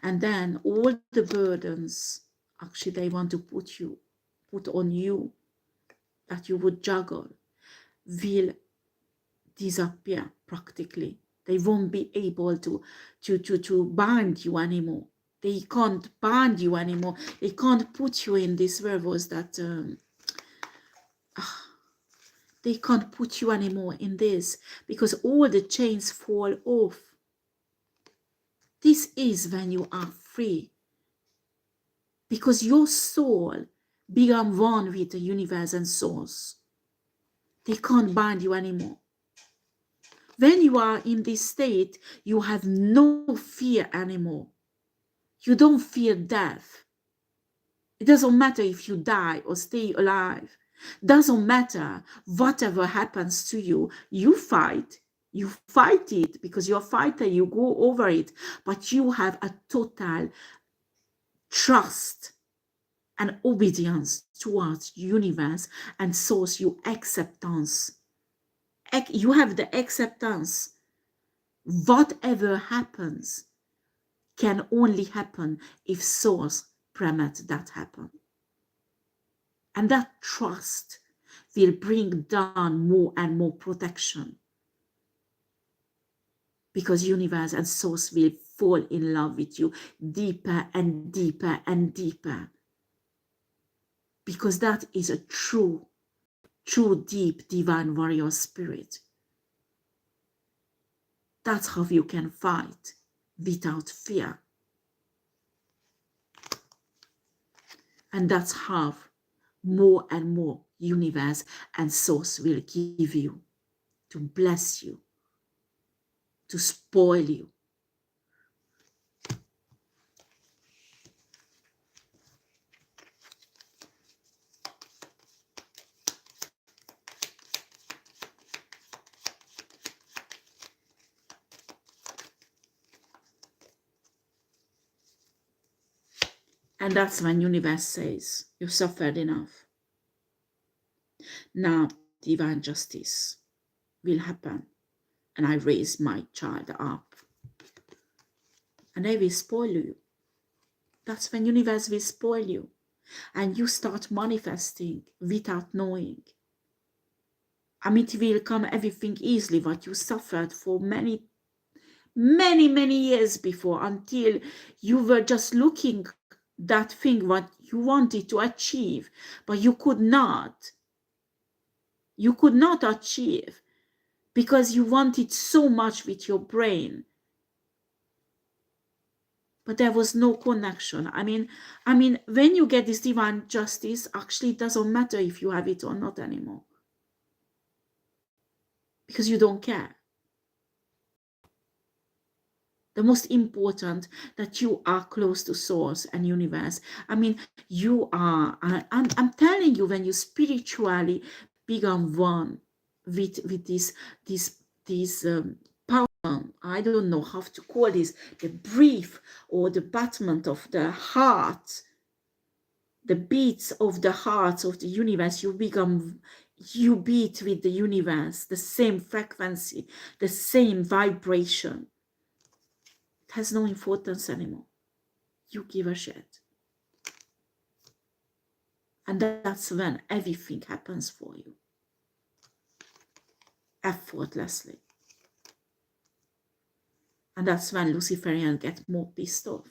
And then all the burdens actually they want to put on you, that you would juggle, will disappear practically. They won't be able to bind you anymore. They can't bind you anymore. They can't put you in this warehouse that they can't put you anymore in this, because all the chains fall off. This is when you are free, because your soul become one with the universe and source. They can't bind you anymore. When you are in this state, you have no fear anymore. You don't fear death. It doesn't matter if you die or stay alive. Doesn't matter whatever happens to you. You fight. You fight it because you're a fighter. You go over it. But you have a total trust and obedience towards universe and source. You acceptance. You have the acceptance. Whatever happens can only happen if source permits that happen. And that trust will bring down more and more protection, because universe and source will fall in love with you deeper and deeper and deeper, because that is a true deep divine warrior spirit. That's how you can fight without fear. And that's how more and more universe and source will give you, to bless you, to spoil you. And that's when universe says, you've suffered enough. Now divine justice will happen, and I raise my child up, and I will spoil you. That's when universe will spoil you, and you start manifesting without knowing. I mean, it will come everything easily what you suffered for many years before, until you were just looking that thing what you wanted to achieve, but you could not achieve, because you wanted so much with your brain, but there was no connection. I mean when you get this divine justice, actually it doesn't matter if you have it or not anymore, because you don't care. The most important, that you are close to source and universe. I mean, you are, I'm telling you, when you spiritually become one with this power, I don't know how to call this, the breath or the battement of the heart, the beats of the heart of the universe, you beat with the universe, the same frequency, the same vibration. Has no importance anymore. You give a shit. And that's when everything happens for you, effortlessly. And that's when luciferian get more pissed off.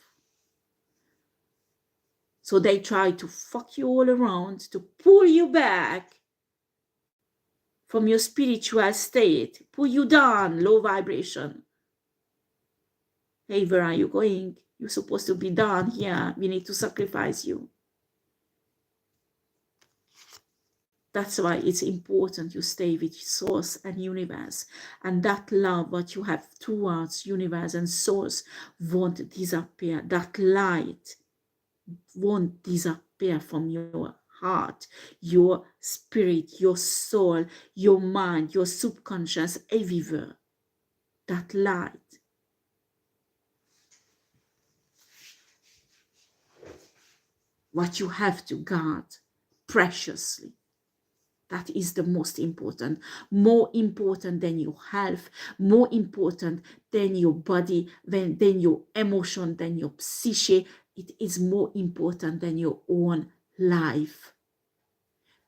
So they try to fuck you all around, to pull you back from your spiritual state, pull you down, low vibration. Hey, where are you going? You're supposed to be down here. We need to sacrifice you. That's why it's important you stay with source and universe. And that love what you have towards universe and source won't disappear. That light won't disappear from your heart, your spirit, your soul, your mind, your subconscious, everywhere. That light. What you have to guard preciously. That is the most important, more important than your health, more important than your body, than your emotion, than your psyche, it is more important than your own life,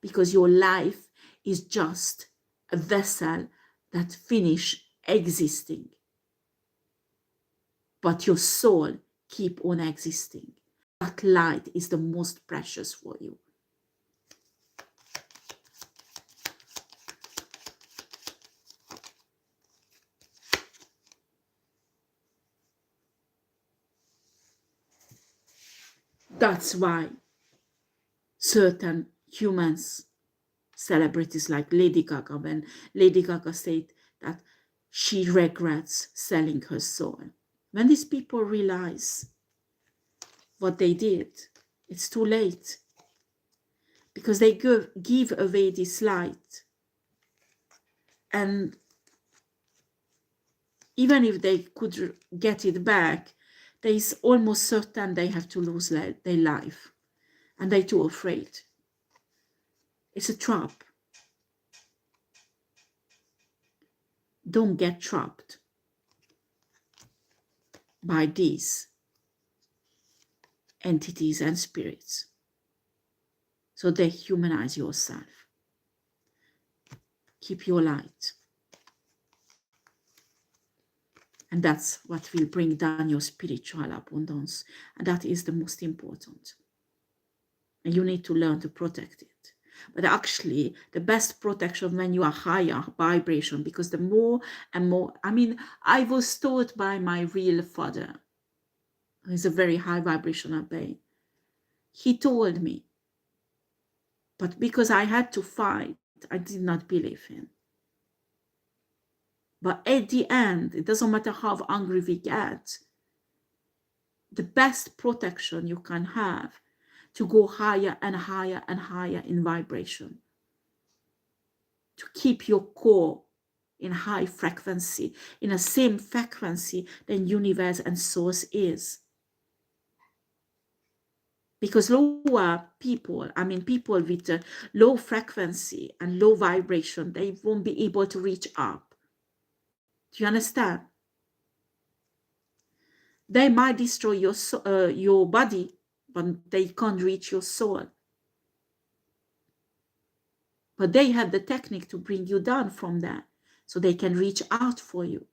because your life is just a vessel that finish existing, but your soul keep on existing. That light is the most precious for you. That's why certain humans, celebrities like Lady Gaga, when Lady Gaga said that she regrets selling her soul, when these people realize what they did, it's too late, because they give away this light, and even if they could get it back, there is almost certain they have to lose their life, and they're too afraid. It's a trap. Don't get trapped by these entities and spirits. So dehumanize yourself. Keep your light. And that's what will bring down your spiritual abundance. And that is the most important. And you need to learn to protect it. But actually, the best protection when you are higher vibration, because the more and more, I mean, I was taught by my real father, who's a very high vibrational being. He told me, but because I had to fight, I did not believe him. But at the end, it doesn't matter how angry we get, the best protection you can have to go higher and higher and higher in vibration, to keep your core in high frequency, in the same frequency than universe and source is. Because lower people, I mean people with a low frequency and low vibration, they won't be able to reach up. Do you understand? They might destroy your body, but they can't reach your soul. But they have the technique to bring you down from there, so they can reach out for you.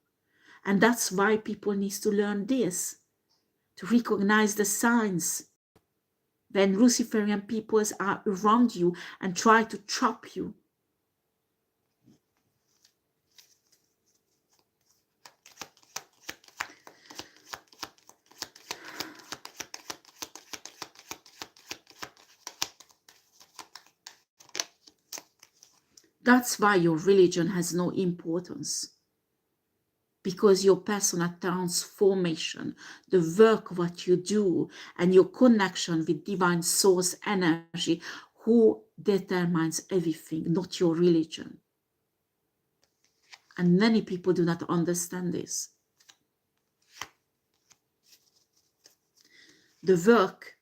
And that's why people need to learn this, to recognize the signs when Luciferian peoples are around you and try to trap you. That's why your religion has no importance, because your personal transformation, the work what you do, and your connection with divine source energy, who determines everything, not your religion. And many people do not understand this. The work,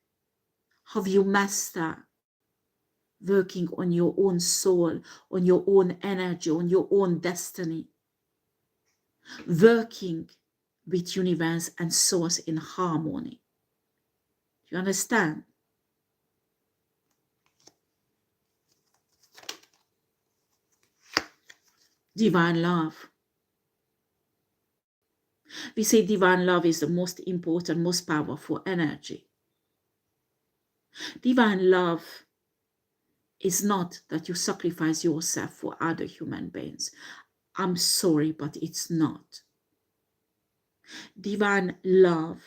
how you master working on your own soul, on your own energy, on your own destiny, working with universe and source in harmony. You understand? Divine love. We say divine love is the most important, most powerful energy. Divine love is not that you sacrifice yourself for other human beings. I'm sorry, but it's not. Divine love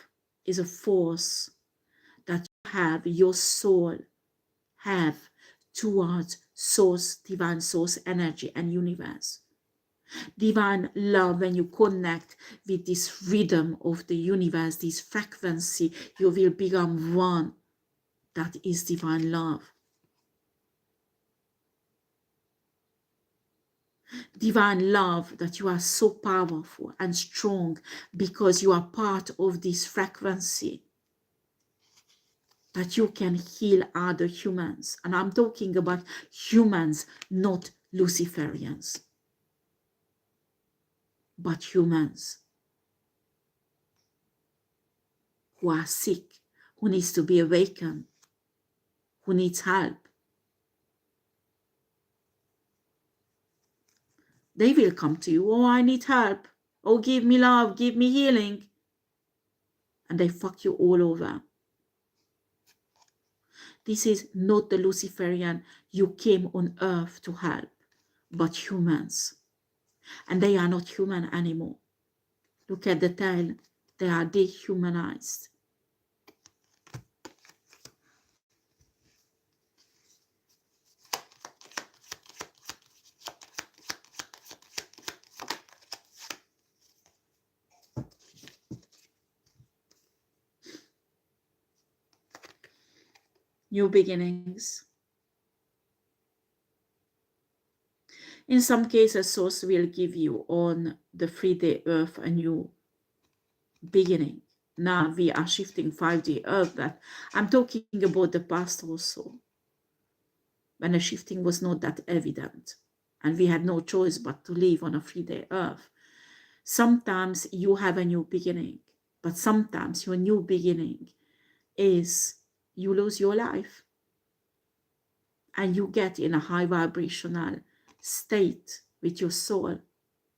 is a force that you have, your soul have towards source, divine source energy and universe. Divine love, when you connect with this rhythm of the universe, this frequency, you will become one. That is divine love. Divine love, that you are so powerful and strong because you are part of this frequency, that you can heal other humans. And I'm talking about humans, not Luciferians, but humans who are sick, who needs to be awakened, who needs help. They will come to you. Oh, I need help. Oh, give me love, give me healing. And they fuck you all over. This is not the Luciferian you came on earth to help, but humans. And they are not human anymore. Look at the tail. They are dehumanized. New beginnings. In some cases, Source will give you on the 3D Earth a new beginning. Now we are shifting 5D Earth, but I'm talking about the past also, when the shifting was not that evident and we had no choice but to live on a 3D Earth. Sometimes you have a new beginning, but sometimes your new beginning is you lose your life and you get in a high vibrational state with your soul.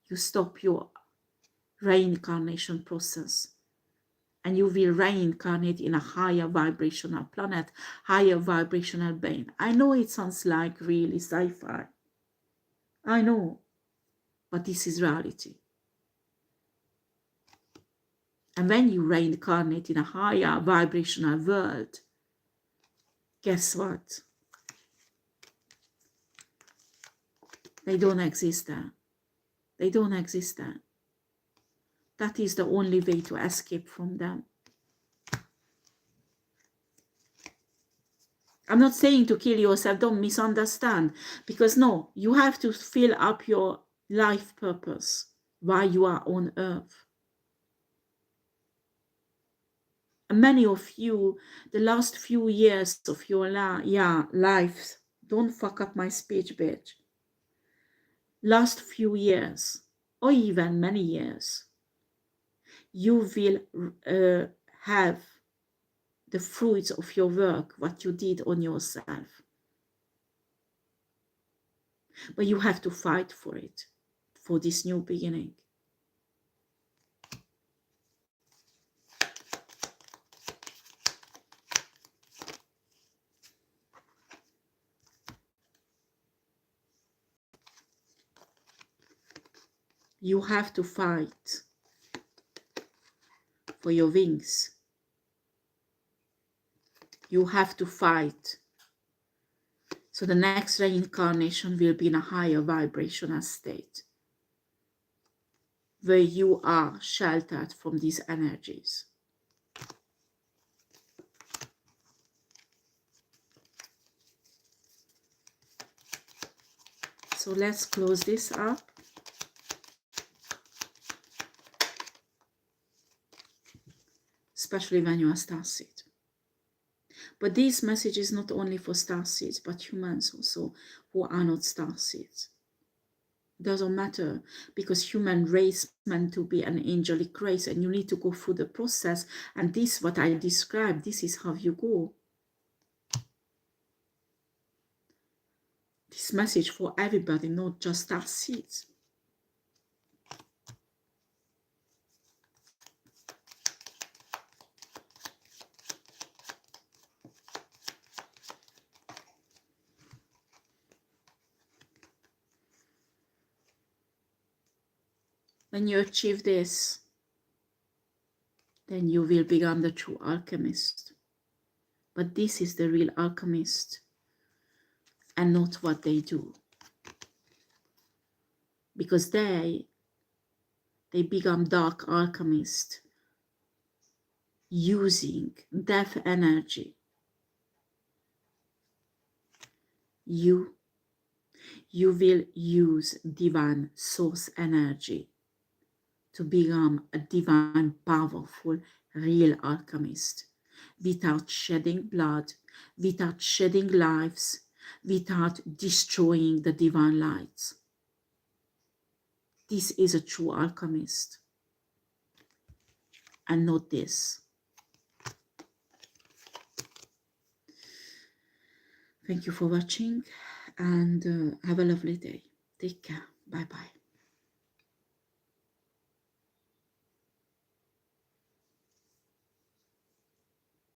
You stop your reincarnation process and you will reincarnate in a higher vibrational planet, higher vibrational being. I know it sounds like really sci-fi. I know, but this is reality. And when you reincarnate in a higher vibrational world, guess what? They don't exist there. They don't exist there. That is the only way to escape from them. I'm not saying to kill yourself, don't misunderstand, because no, you have to fill up your life purpose while you are on earth. And many of you, the last few years of your life, don't fuck up my speech, bitch. Last few years, or even many years, you will have the fruits of your work, what you did on yourself. But you have to fight for it, for this new beginning. You have to fight for your wings. You have to fight. So the next reincarnation will be in a higher vibrational state, where you are sheltered from these energies. So let's close this up. Especially when you are starseed. But this message is not only for starseeds, but humans also who are not starseeds. Doesn't matter, because human race meant to be an angelic race, and you need to go through the process. And this, what I described, this is how you go. This message for everybody, not just starseeds. When you achieve this, then you will become the true alchemist. But this is the real alchemist, and not what they do. Because they become dark alchemists using death energy. You will use divine source energy to become a divine, powerful, real alchemist, without shedding blood, without shedding lives, without destroying the divine lights. This is a true alchemist, and not this. Thank you for watching, and have a lovely day. Take care. Bye bye.